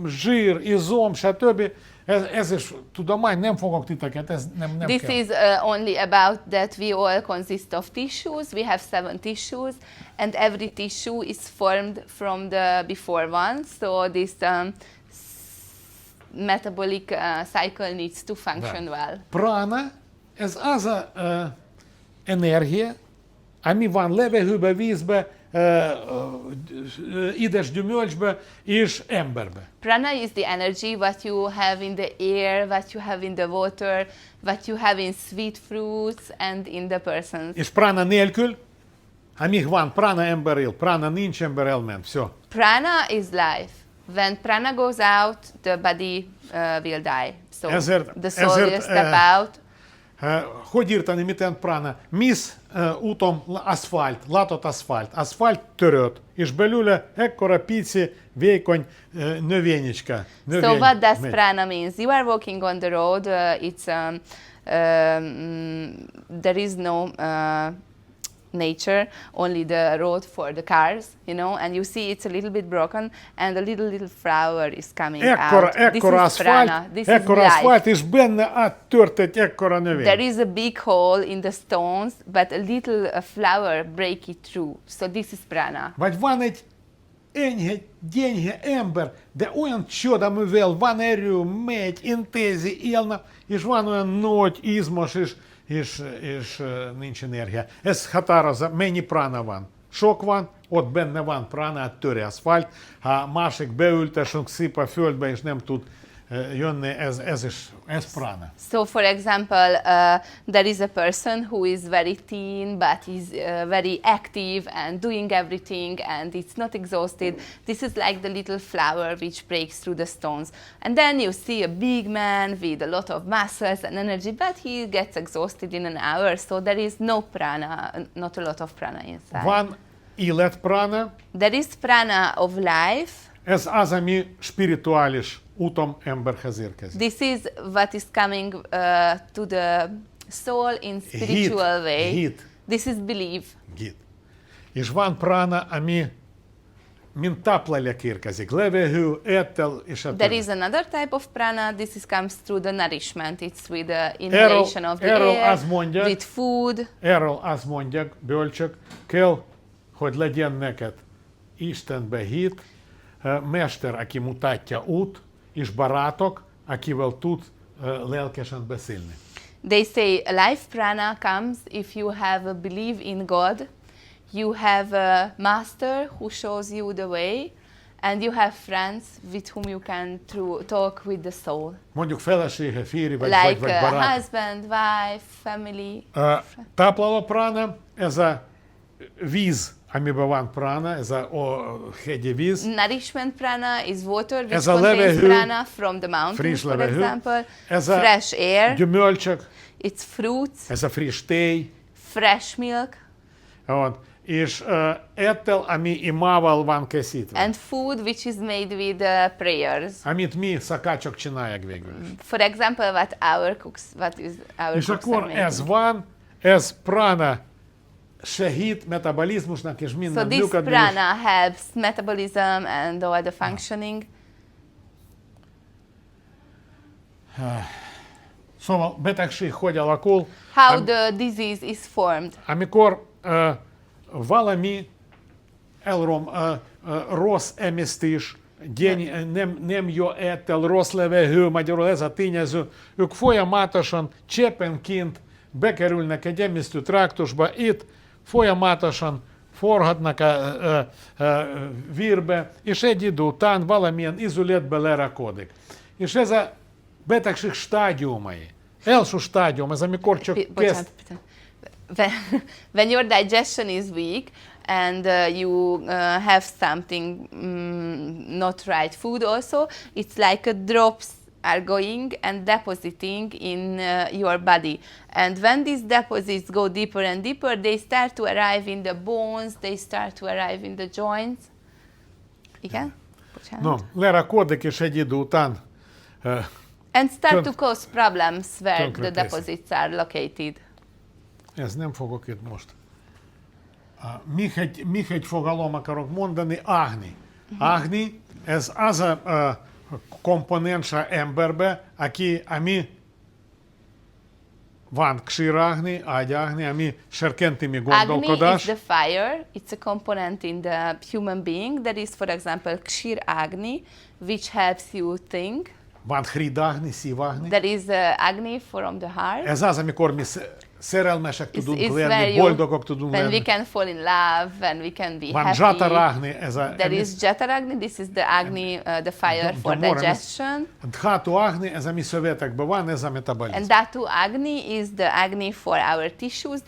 zsír, izom, stb. Ez is tudomány, nem fogok titeket, ez nem This kell. is only about that we all consist of tissues. We have 7 tissues, and every tissue is formed from the before one. So this metabolic cycle needs to function well. Prana, ez az a energia, ami van levegőbe, vízbe, édes gyümölcsbe és emberbe. Prana is the energy what you have in the air, what you have in the water, what you have in sweet fruits and in the persons. És prana nélkül, amíg van prana, ember él, prana nincs, ember elment. Все. Prana is life. When prana goes out, the body will die. So the soul will step out. Hogy írtani, mit jelent prana? Mész úton, aszfalt, látod aszfalt. Aszfalt törött, és belőle ekkora pici, vékony növényicska. So what does prana means? You are walking on the road, there is no nature, only the road for the cars, you know, and you see it's a little bit broken, and a little flower is coming out. Ekkora This is prana, this is life. aszfalt, és benne áttört egy ekkora növény. There is a big hole in the stones, but a little flower break it through. So this is prana. Vagy van egy enyhe, gyenge ember, de olyan csoda, mivel van erő, megy, intézi, élne, és van olyan nagy, izmos, és nincs energia. Ez határozza, mennyi prana van. Sok van, ott benne van prana, töri aszfalt. Ha másik beültesünk szép a földbe, és nem tud jönni, ez prana. So, for example, there is a person who is very thin, but is very active and doing everything, and it's not exhausted. This is like the little flower which breaks through the stones. And then you see a big man with a lot of muscles and energy, but he gets exhausted in an hour. So there is no prana, not a lot of prana inside. Van életprana. There is prana of life. Ez az, ami spirituális úton emberhez érkezik. This is what is coming to the soul in spiritual way. Hit. This is belief. Hit. És van prana, ami mint táplálék érkezik. Levegő, étel, és a There is another type of prana. This is comes through the nourishment. It's with the inhalation of the air, with food. Erről azt mondják, bölcsök, kell, hogy legyen neked Istenbe hit, mester, aki mutatja út, és barátok, akivel tud lelkesen beszélni. They say life prana comes if you have a belief in God, you have a master who shows you the way, and you have friends with whom you can talk with the soul. Mondjuk felesége, férj, vagy Like barát. husband, wife, family. Tápláló prána, ez a víz, amiben van prana, ez a hegyi víz. Nourishment prana is water, which Ez a contains levegő, prana from the mountains, friss for levegő. example. Ez a Fresh air, gyümölcsök, it's fruits, ez a friss tej. fresh milk, És étel, ami imával van készítve. and food which is made with prayers. Amit mi szakácsok csinálják végül is. For example, what our cooks És are akkor making. ez van, ez prana segít metabolizmusnak és minden So this működni. prana helps metabolism and all the functioning. Szóval betegség hogy alakul? How the disease is formed. Amikor valami rossz emésztés, nem jó étel, rossz levegő, magyarul ez a tényező, ők folyamatosan cseppenként bekerülnek egy emésztő tráktusba, itt folyamatosan forhatnak a vérbe, és egy idő után valamilyen izületbe lerakodik. És ez a betegség stádiumai. Első stádium, ez amikor csak kezd. when your digestion is weak and you have something not right food also, it's like drops are going and depositing in your body. And when these deposits go deeper and deeper, they start to arrive in the bones, they start to arrive in the joints. Igen? No, lerakódik, és egy idő után and start to cause problems where the deposits are located. Ez nem fogok itt most. Még egy fogalom akarok mondani, áhni. Áhni, ez az a komponense emberbe, ami van ksíráhni, ágyáhni, ami serkenti mi gondolkodás. Agni is the fire. It's a component in the human being. That is, for example, ksír agni, which helps you think. Van hridáhni, szíváhni. That is agni from the heart. Ez az, amikor mi szerelmesek tudunk lenni, boldogok tudunk lenni. When we can fall in love, when we can be van happy. zsátaráhni, That is jataragni, this is the agni, the fire for digestion. Dhatu agni, ez ami szövetekben van, ez a metabolizm. And dhatu agni is the agni for our tissues,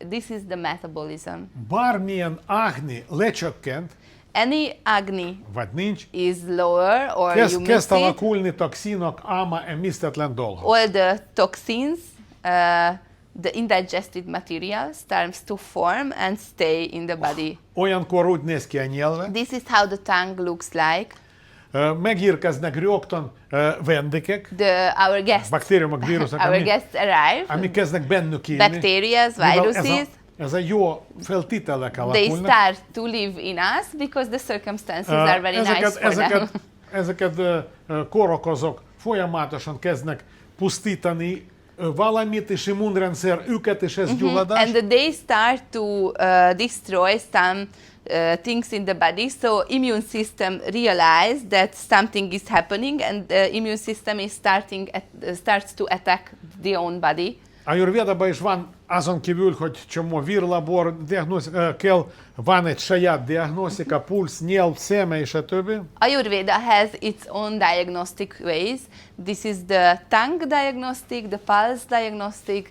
this is the metabolism. Bármilyen agni lecsökkent, any agni vagy nincs, is lower or you miss kezd it, alakulni toksinok, áma emisztetlen dolgok. all the toxins, the indigested material starts to form and stay in the body. Olyankor úgy néz ki a nyelve. This is how the tongue looks like. Megérkeznek rögtön vendégek, Our guests, baktériumok, vírusok, our guests arrive, ami kezdnek bennük élni. bacteria, viruses. Ez a jó feltételek They alakulnak. start to live in us because the circumstances are very nice for them. Ezeket kórokozók folyamatosan kezdnek pusztítani valamit, és immunrendszer őket, és ez gyulladás. And they start to destroy some things in the body, so immune system realize that something is happening, and the immune system is starts to attack the own body. Ayurvédában is van azon kívül, hogy csomó vírlabor, kell, van egy saját diagnosztika, pulsz, nyelv, szeme és a többi. Ayurveda has its own diagnostic ways. This is the tongue diagnostic, the pulse diagnostic.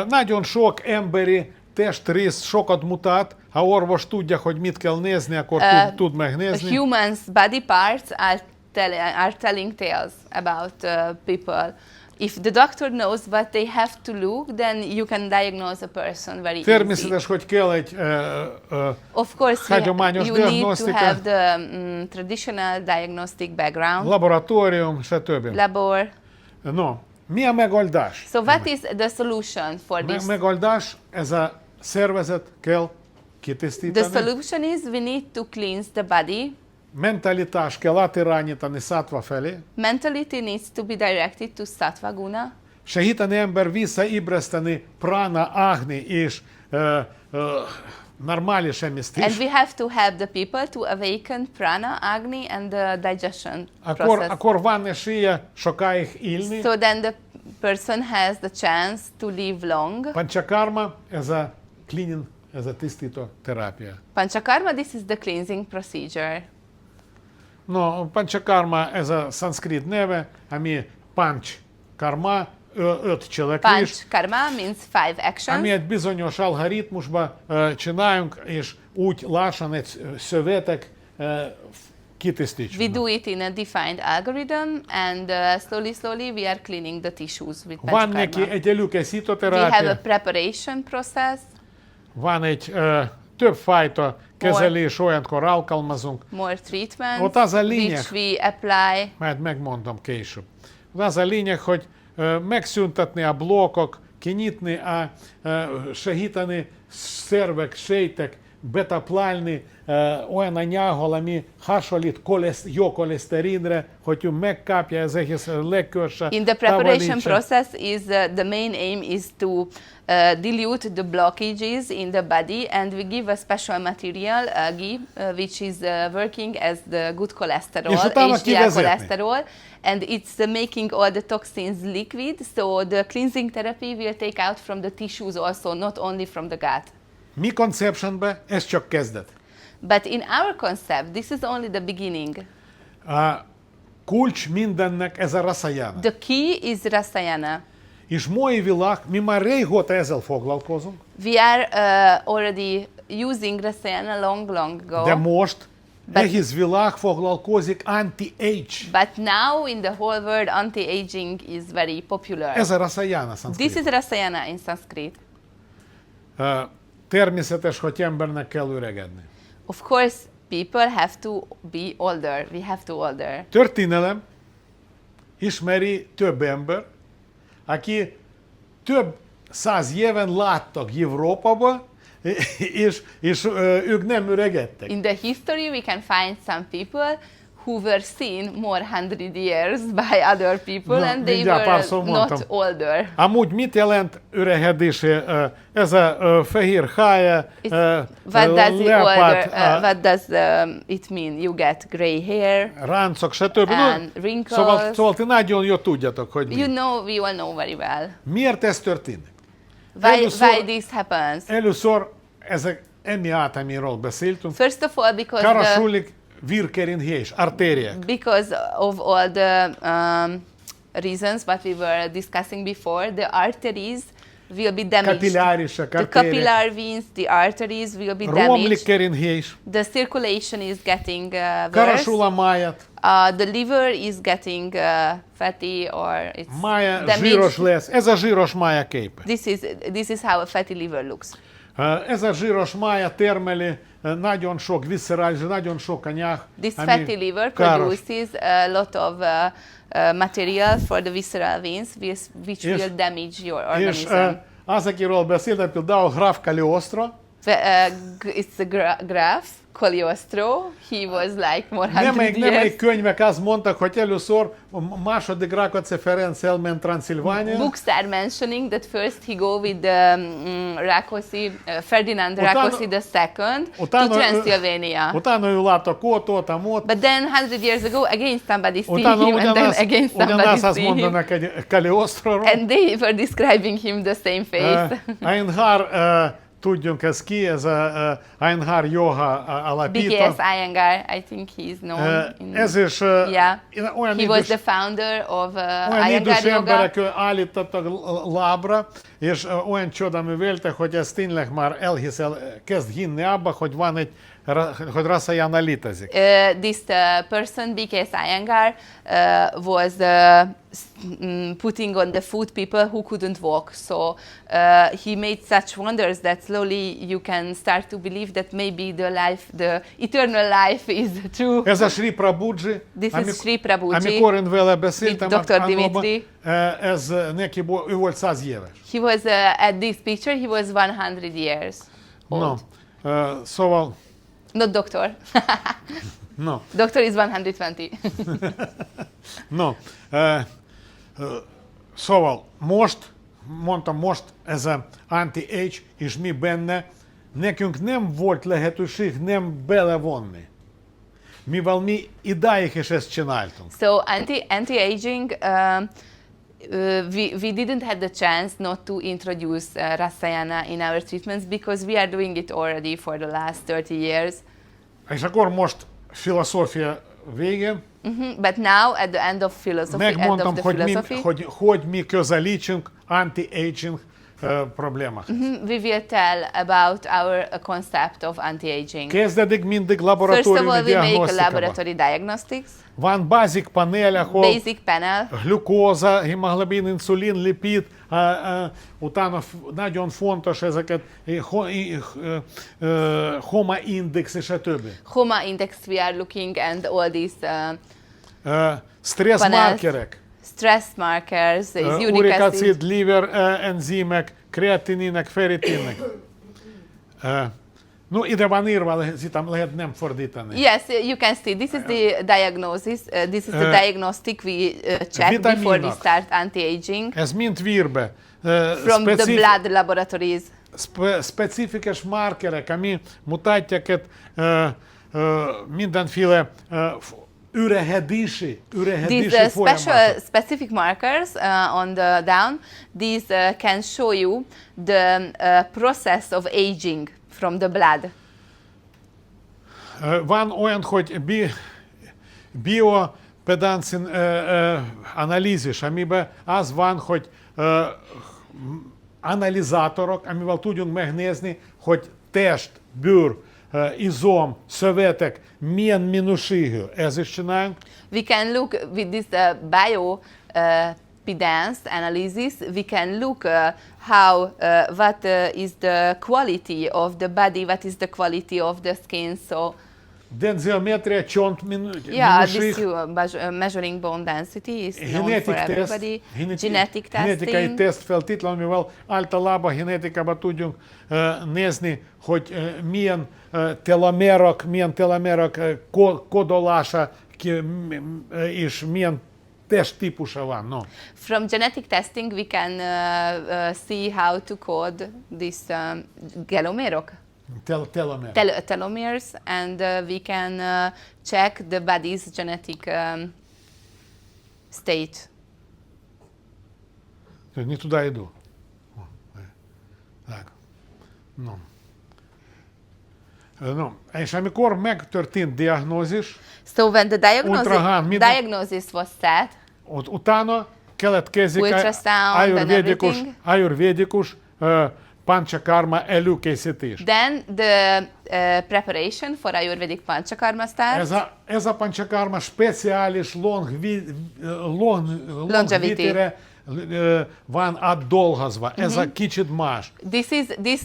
Nagyon sok emberi testrész sokat mutat, ha orvos tudja, hogy mit kell nézni, akkor tud megnézni. Humans' body parts are telling tales about people. If the doctor knows what they have to look, then you can diagnose a person very easy. Természetes, hogy kell egy of course, hagyományos you need to diagnosztika, have the traditional diagnostic background. Laboratórium, stb. Labor. No, mi a megoldás? So what is the solution for this? Megoldás, ez a szervezet kell kitisztítani. The solution is we need to cleanse the body. Mentalitás kell átirányítani sattva felé. Mentality needs to be directed to sattva guna. Segíteni ember visszaébreszteni prana, agni és normális emésztés. And we have to help the people to awaken prana, agni and the digestion process. Akkor van esélye sokáig élni. So then the person has the chance to live long. Panchakarma, ez a cleaning, ez a tisztító terápia. Panchakarma, this is the cleansing procedure. No, Panchakarma, ez a szanszkrit neve, ami panch karma, 5 cselekvés. Panch karma means 5 actions. Ami egy bizonyos algoritmusban csináljunk, és úgy lassan egy szövetek kitisztítsunk. We do it in a defined algorithm, and slowly we are cleaning the tissues with Panch Van karma. neki egy előkészítő We have a terápia, preparation process. van egy többfajta kezelés, olyankor alkalmazunk. More treatment, Ott az a lényeg, which we apply. majd megmondom később. Az a lényeg, hogy megszüntetni a blokkok, kinyitni, segíteni szervek, sejtek, betaplálni olyan anyaggal, ami hasonlít jó koleszterinre, hogy ő megkapja az egész legkörse. In the preparation process, the main aim is to dilute the blockages in the body, and we give a special material, ghee, which is working as the good cholesterol, HDL cholesterol, and it's making all the toxins liquid, so the cleansing therapy will take out from the tissues also, not only from the gut. Mi conceptionben ez csak kezdet. But in our concept, this is only the beginning. A kulcs mindennek ez a rasayana. The key is rasayana. és mai világ, mi már régóta ezzel foglalkozunk, We are already using Rasayana long ago. de most egész világ foglalkozik anti-age. But now in the whole world, anti-aging is very popular. Ez a Rasayana This szanszkrit. is Rasayana in Sanskrit. Természetes, hogy embernek kell öregedni. Of course, people have to be older. We have to older. Történelem ismeri több ember, aki több száz éven láttak Európába, és ők nem öregedtek. In the history, we can find some people who were seen more 100 years by other people, Na, and they mindjárt were párszor mondtam. not older. Amúgy mit jelent öregedés? Ez a fehér hája, What does it mean? You get gray hair, ráncok, stb. and wrinkles. Szóval ti nagyon jól tudjátok, hogy mi. You know, we all know very well. Miért ez történik? Why this happens? Először emiről beszéltünk. First of all, because Karasulik vérkeringés, artériák. because of all the reasons what we were discussing before, the arteries will be damaged. Kapilárisak, The artériák. capillary veins, the arteries will be Romlik damaged. keringés. The circulation is getting worse. Karasul a májat. The liver is getting fatty, or it's Mája damaged. zsíros lesz. Ez a zsíros mája képe. This is how a fatty liver looks. Ez a zsíros mája termeli nagyon sok viscerális, nagyon sok anyag, This ami fatty liver káros. produces a lot of material for the visceral veins, which will damage your És organism. az, akiről beszéltem, például Graf Cagliostro, It's a graph, Cagliostro. He was like more 100 years. nemelyik könyvek azt mondtak, hogy először második Rákóczi Ferenc elment Transzilvánia. Books are mentioning that first he go with the Ferdinand Rákóczi II to Transylvania. Utána ő látta Kótot, a mód. But then 100 years ago, again somebody see Utána him, and then again somebody ugyanazt azt see him. mondanak egy Cagliostro-ról. And they were describing him the same face. Einhár, tudjunk ez ki, ez a Einhár Joha alapító. BKS Iyengar, I think he's known. Ez is Yeah. olyan He was idős, the founder of olyan Iyengar idős yoga. emberek állítottak lábra, és olyan csoda művelte, hogy ez tényleg már kezd hinni abba, hogy van egy, hogy Rasayana létezik. This person, BKS Iyengar, was putting on the foot people who couldn't walk. So he made such wonders that slowly you can start to believe that maybe the eternal life is true. Ez a Sri Prabhuji, This is Sri Prabhuji amikor én vele beszéltem, with Dr. Dmitrij. ez neki ő volt 100 éves. He was, at this picture, he was 100 years old. No. Szóval, Not doctor. no. Doctor is 120. No. Szóval most ez a anti-age, és mi benne, nekünk nem volt lehetőség nem belevonni. Mivel mi idáig is ezt csináltunk. So anti-aging, we didn't have the chance not to introduce Rasayana in our treatments because we are doing it already for the last 30 years. És akkor most filozófia végén But now, at the end of philosophy, megmondtam, hogy mi közelítsünk anti-aging problémákat. we will tell about our concept of anti-aging. Kezdődik mindig First of laboratóriumi all, we make a diagnosztikában. laboratory diagnostics, Van basic panel, ahol basic panel. glukóza, hemoglobin, inszulin, lipid, utána nagyon fontos ezeket, HOMA index és a többi. HOMA index we are looking, and all these Stressz panels, markerek, stress markers, is uric uric acid. acid, liver enzimek, kreatininek, ferritinek. No, ide van írva, lehet nem fordítani. Yes, you can see. This is the diagnosis. This is the diagnostic we check before we start anti-aging Ez mind vírbe. from the blood laboratories. Specifikus markerek, ami mutatják mindenféle üregedési These folyamatot. special specific markers on the down, these can show you the process of aging from the blood. Van olyan, hogy pedancin analízis, amiben az van, hogy analizátorok, amivel tudjunk megnézni, hogy test, bőr, izom, szövetek milyen minőségű. Ez is csinálunk. We can look with this bio pedance analysis. We can look how what is the quality of the body, what is the quality of the skin. So Denziometria, csont yeah, minőség. this measuring bone density is known Genetic for test, everybody. Genetic genetikai testing. teszt feltétlenül, mivel általában genetikában tudjunk nézni, hogy milyen telomerok kodolása és milyen testtípusa van. No. From genetic testing, we can see how to code these telomerok. Telomeres, and we can check the body's genetic state. Не туда иду. Так. No. No. És amikor megtörtént diagnózis, So when the Ultrasound, diagnosis was set, utána keletkezik ultrasound and everything, ajurvédikus panchakarma előkészítés. then the preparation for Ayurvedic Panchakarma starts. Ez a panchakarma speciális longevitére van átdolgozva. Ez a kicsit más. This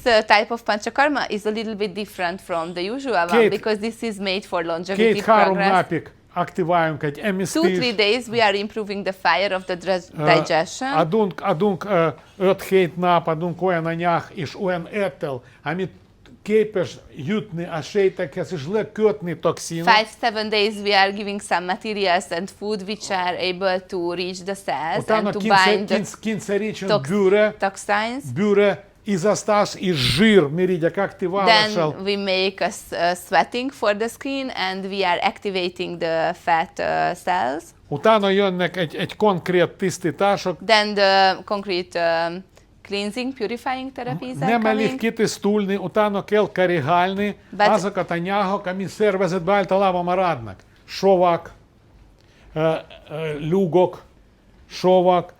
type of Panchakarma is a little bit different from the usual one because this is made for longevity 2-3 progress. napig aktiválunk egy 2-3 emésztést. days we are improving the fire of the digestion. Adunk 5-7 nap, adunk olyan anyag és olyan étel, amit képes jutni a sejtekhez és lekötni toxinok. 5-7 days we are giving some materials and food which are able to reach the cells Utána and to bind the kényszerítünk bőre, toxins. izasztás és zsír mirigyek aktiválással. Then we make a sweating for the skin and we are activating the fat cells. Utána jönnek egy konkrét tisztítások. Then the concrete cleansing, purifying therapies are Nem elég coming. kitisztulni, utána kell karigálni azokat a anyagok, ami szervezetben általában maradnak. Savak, lúgok, savak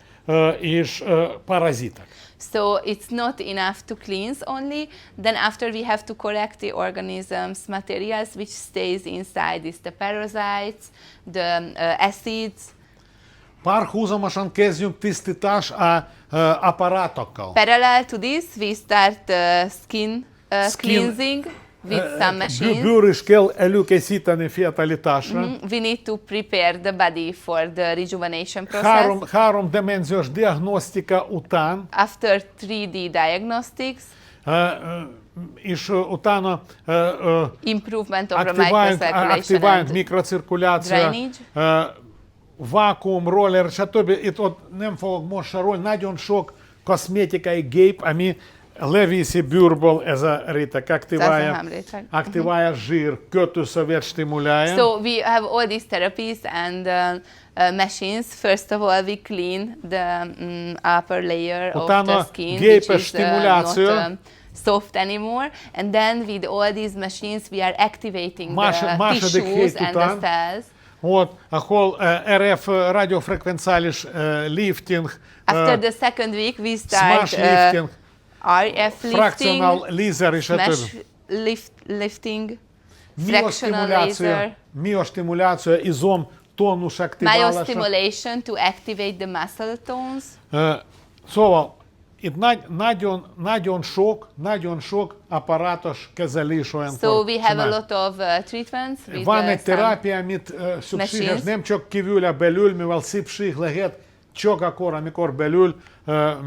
és paraziták. So it's not enough to cleanse only. Then after we have to correct the organism's materials which stays inside. It's the parasites, the acids. Párhuzamosan kezdjünk tisztítás apparátokkal. Parallel to this, we start skin cleansing with some machines. Bőr is kell előkészíteni fiatalításra. We need to prepare the body for the rejuvenation process. Háromdimenziós diagnosztika után After 3D diagnostics, és utána improvement of the microcirculation aktiválunk and mikrocirkuláció, drainage. vákuum, roller, stb. Itt ott nem fogok most sorolni, nagyon sok kozmetikai gép, ami leviszi bőrből ez a réteg, aktiválja zsír, kötőszövet stimulálja. So we have all these therapies and machines. First of all, we clean the upper layer of the skin, which is not soft anymore. And then with all these machines, we are activating the tissues and the cells. Ott, ahol RF radiofrekvenciális lifting, After the second week, we start RF lifting, smash lifting, fractional laser, miostimuláció, izom tónus aktiválása. myostimulation to activate the muscle tones. Szóval itt nagyon sok apparátus kezelés olyankor. So we have a lot of treatments with Van egy terápia, amit szükséges nem csak kívül, a belül, mivel szükség lehet csak akkor, amikor belül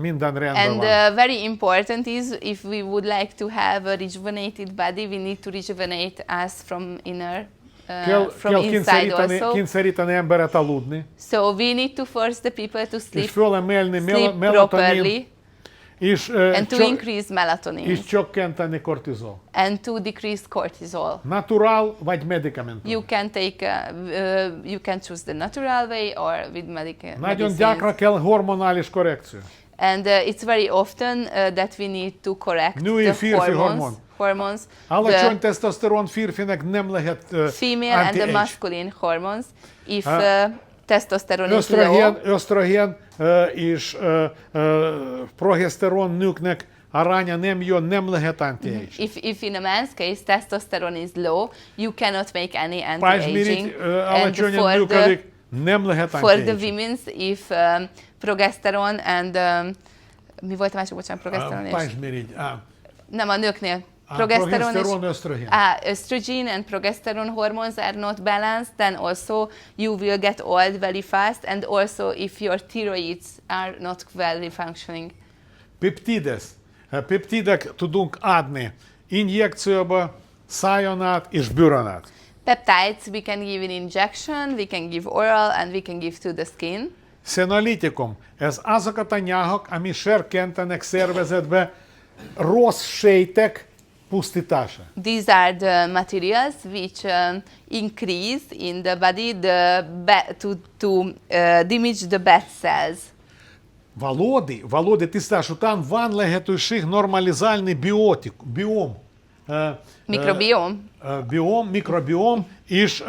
minden rendben and van. Very important is if we would like to have a rejuvenated body, we need to rejuvenate us from inner. From inside also. Kényszeríteni emberet aludni. So we need to force the people to sleep properly. And to increase melatonin. És csökkenteni kortizol. And to decrease cortisol. Natural vagy medikamentum. You can take, you can choose the natural way or with medicine. Nagyon gyakran kell hormonális korrekció. And it's very often that we need to correct Női the férfi hormon. hormones, Alacsony tesztoszteron férfinek nem lehet female and the anti-age. masculine hormones. If testosterone is Ösztrogen, low, ösztrogen és progeszteron nőknek aránya nem jön, nem lehet anti-age. if in a man's case testosterone is low, you cannot make any anti-aging. Pázsmirigy And alacsonyan működik, nem lehet for the anti-aging. women's, if progesterone and mi volt a másik, bocsánat, progeszteron és... Pázsmirigy, Nem, a nőknél. progeszteron, ösztrogen. Estrogen and progesterone hormones are not balanced, then also you will get old very fast, and also if your thyroids are not well functioning. Peptidek tudunk adni injekcióba, szájon át és bőrön át. Peptides we can give in injection, we can give oral, and we can give to the skin. Szenolitikum, ez azokat a nyágak, ami serkentenek szervezetbe rossz sejtek pusztítása. These are the materials which increase in the body to damage the bad cells. Valódi tisztás után van lehetőség normalizálni biom. Mikrobiom és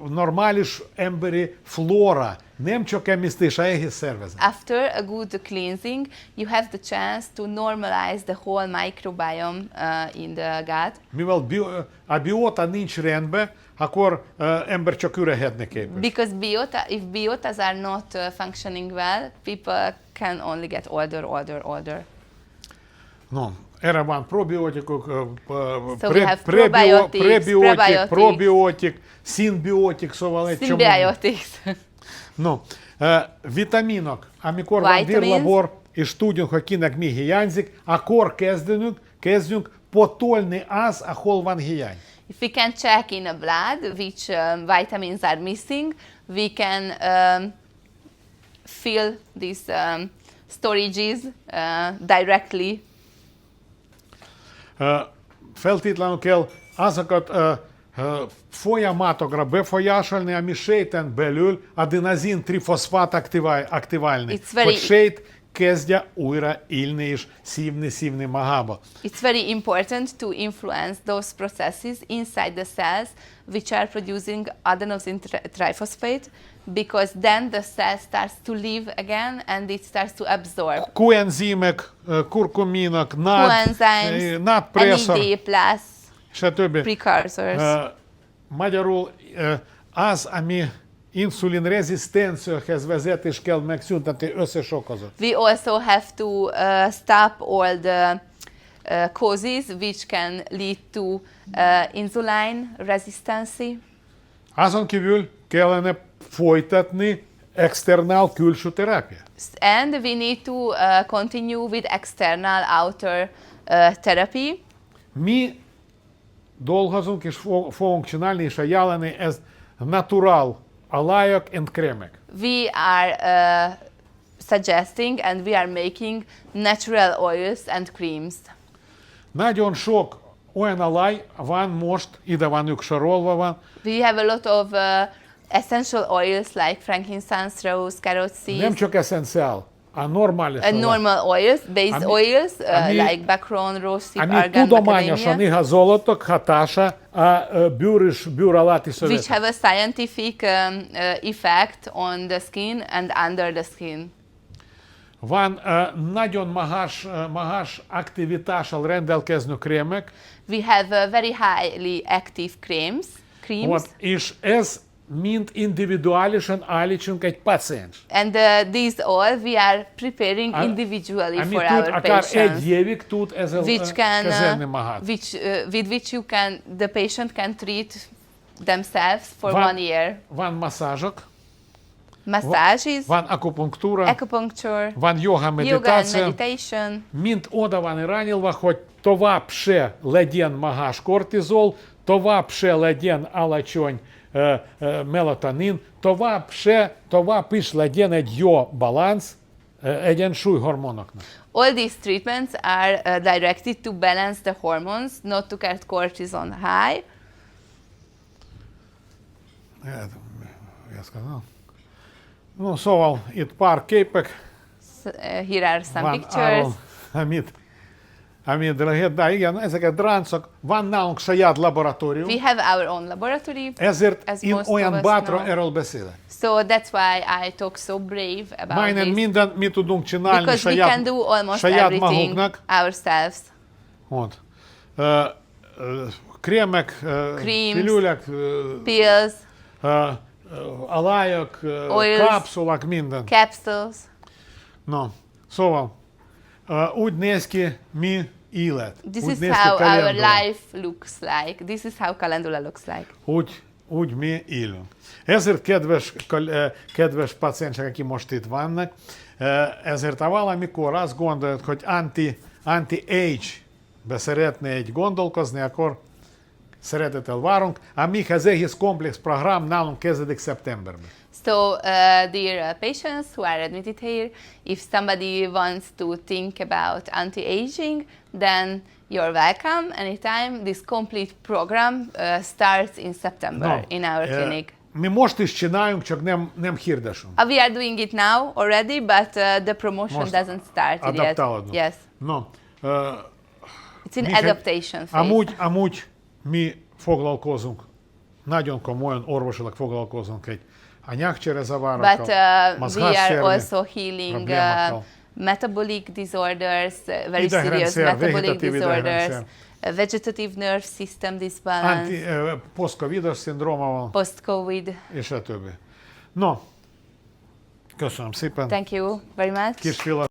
normális emberi flóra, nem csak emésztés, egész szervezet. After a good cleansing, you have the chance to normalize the whole microbiome in the gut. Mivel a biota nincs rendben, akkor ember csak üregedni képes. Because if biotas are not functioning well, people can only get older. No, erre van probiotikok, So we have prebiotics, probiotik, szimbiotik, szóval egy csomó. Symbiotics. No, vitaminok, amikor van vérlabor, és tudjuk, hogy kinek mi hiányzik, akkor kezdjünk potolni az, ahol van hiány. If we can check in a blood which vitamins are missing, we can fill these storages directly. Feltétlenül kell azokat folyamatokra befolyásolni, ami sejten belül adenazin trifoszfát aktiválni, hogy sejt kezdje újra élni és szívni magába. It's very important to influence those processes inside the cells which are producing adenosine triphosphate, because then the cell starts to live again and it starts to absorb. Koenzimek, kurkuminak, nádpresszor, stb. Precursors. Magyarul az, ami insulinrezisztenciához vezet, és kell megszüntetni összes okozat. We also have to stop all the causes which can lead to insulin resistance. Azon kívül kellene folytatni externál külső terápia. And we need to continue with external outer therapy. Mi dolgozunk és fogunk csinálni és ajánlani ez natural olajok and krémek. We are suggesting and we are making natural oils and creams. Nagyon sok olyan olaj van most, ide van ők sorolva van. We have a lot of essential oils like frankincense, rose, carrot seeds. Nem csak essenciál, a normális olaj. Normal oils, base oils like background, roseseed, argan, tudományosan igazoltak hatása a bőr alatti szövetek. Which have a scientific effect on the skin and under the skin. Van nagyon magas aktivitással rendelkező krémek. We have very highly active creams. És ez mind individuálisan állítsunk egy paciens. And these all we are preparing individually for our akár patients. egy évig tud ezzel kezelni magát. With which the patient can treat themselves for 1 year. Van masszázsok. Massages. Van akupunktúra. Acupuncture. Van yoga meditáció. Yoga and meditation. Mind oda van irányulva, hogy tovább se legyen magas kortizol, tovább se legyen alacsony melatonin, tovább is legyen egy jó balansz egyensúly hormonoknak. All these treatments are directed to balance the hormones, not to get cortisol high. No, szóval itt pár képek. Here are some van pictures. arról, amit lehet, de igen, ezeket dráncok, van nálunk saját laboratórium, We have our own laboratory. ezért as én most of olyan us bátran know. erről beszélek. So that's why I talk so brave about Majdnem this. mindent mi tudunk csinálni Because we can do almost saját everything magunknak. ourselves. Ott. Krémek, Creams, pilülek, Pills, alájak, Oils. kápszulák, minden. capsules. No, szóval úgy néz ki mi élet. This úgy is néz ki how our Calendula. life looks like. This is how Calendula looks like. Úgy mi élünk. Ezért, kedves paciensek, akik most itt vannak, ezért ha valamikor azt gondolod, hogy anti-age-be szeretné egy gondolkozni, akkor szeretettel várunk. Amíg az egész komplex program nálunk kezdődik szeptemberben. So, dear patients who are admitted here, if somebody wants to think about anti-aging, then you're welcome anytime. This complete program starts in September in our clinic. Mi most is csinálunk, csak nem hirdesünk. We are doing it now already, but the promotion Most doesn't start yet. adaptálódunk. Yes, No, it's in mi adaptation phase. amúgy mi foglalkozunk, nagyon komolyan orvosilag foglalkozunk egy anyagcserezavarokkal, But we are mozgásszervi also healing problémákkal. metabolic disorders, very serious Idegrendszer, metabolic vegetatív disorders, idegrendszer. Vegetative nerve system disbalance, Post-covidos szindrómával, post-COVID. és a többi. No, köszönöm szépen. Thank you very much. Kis Fila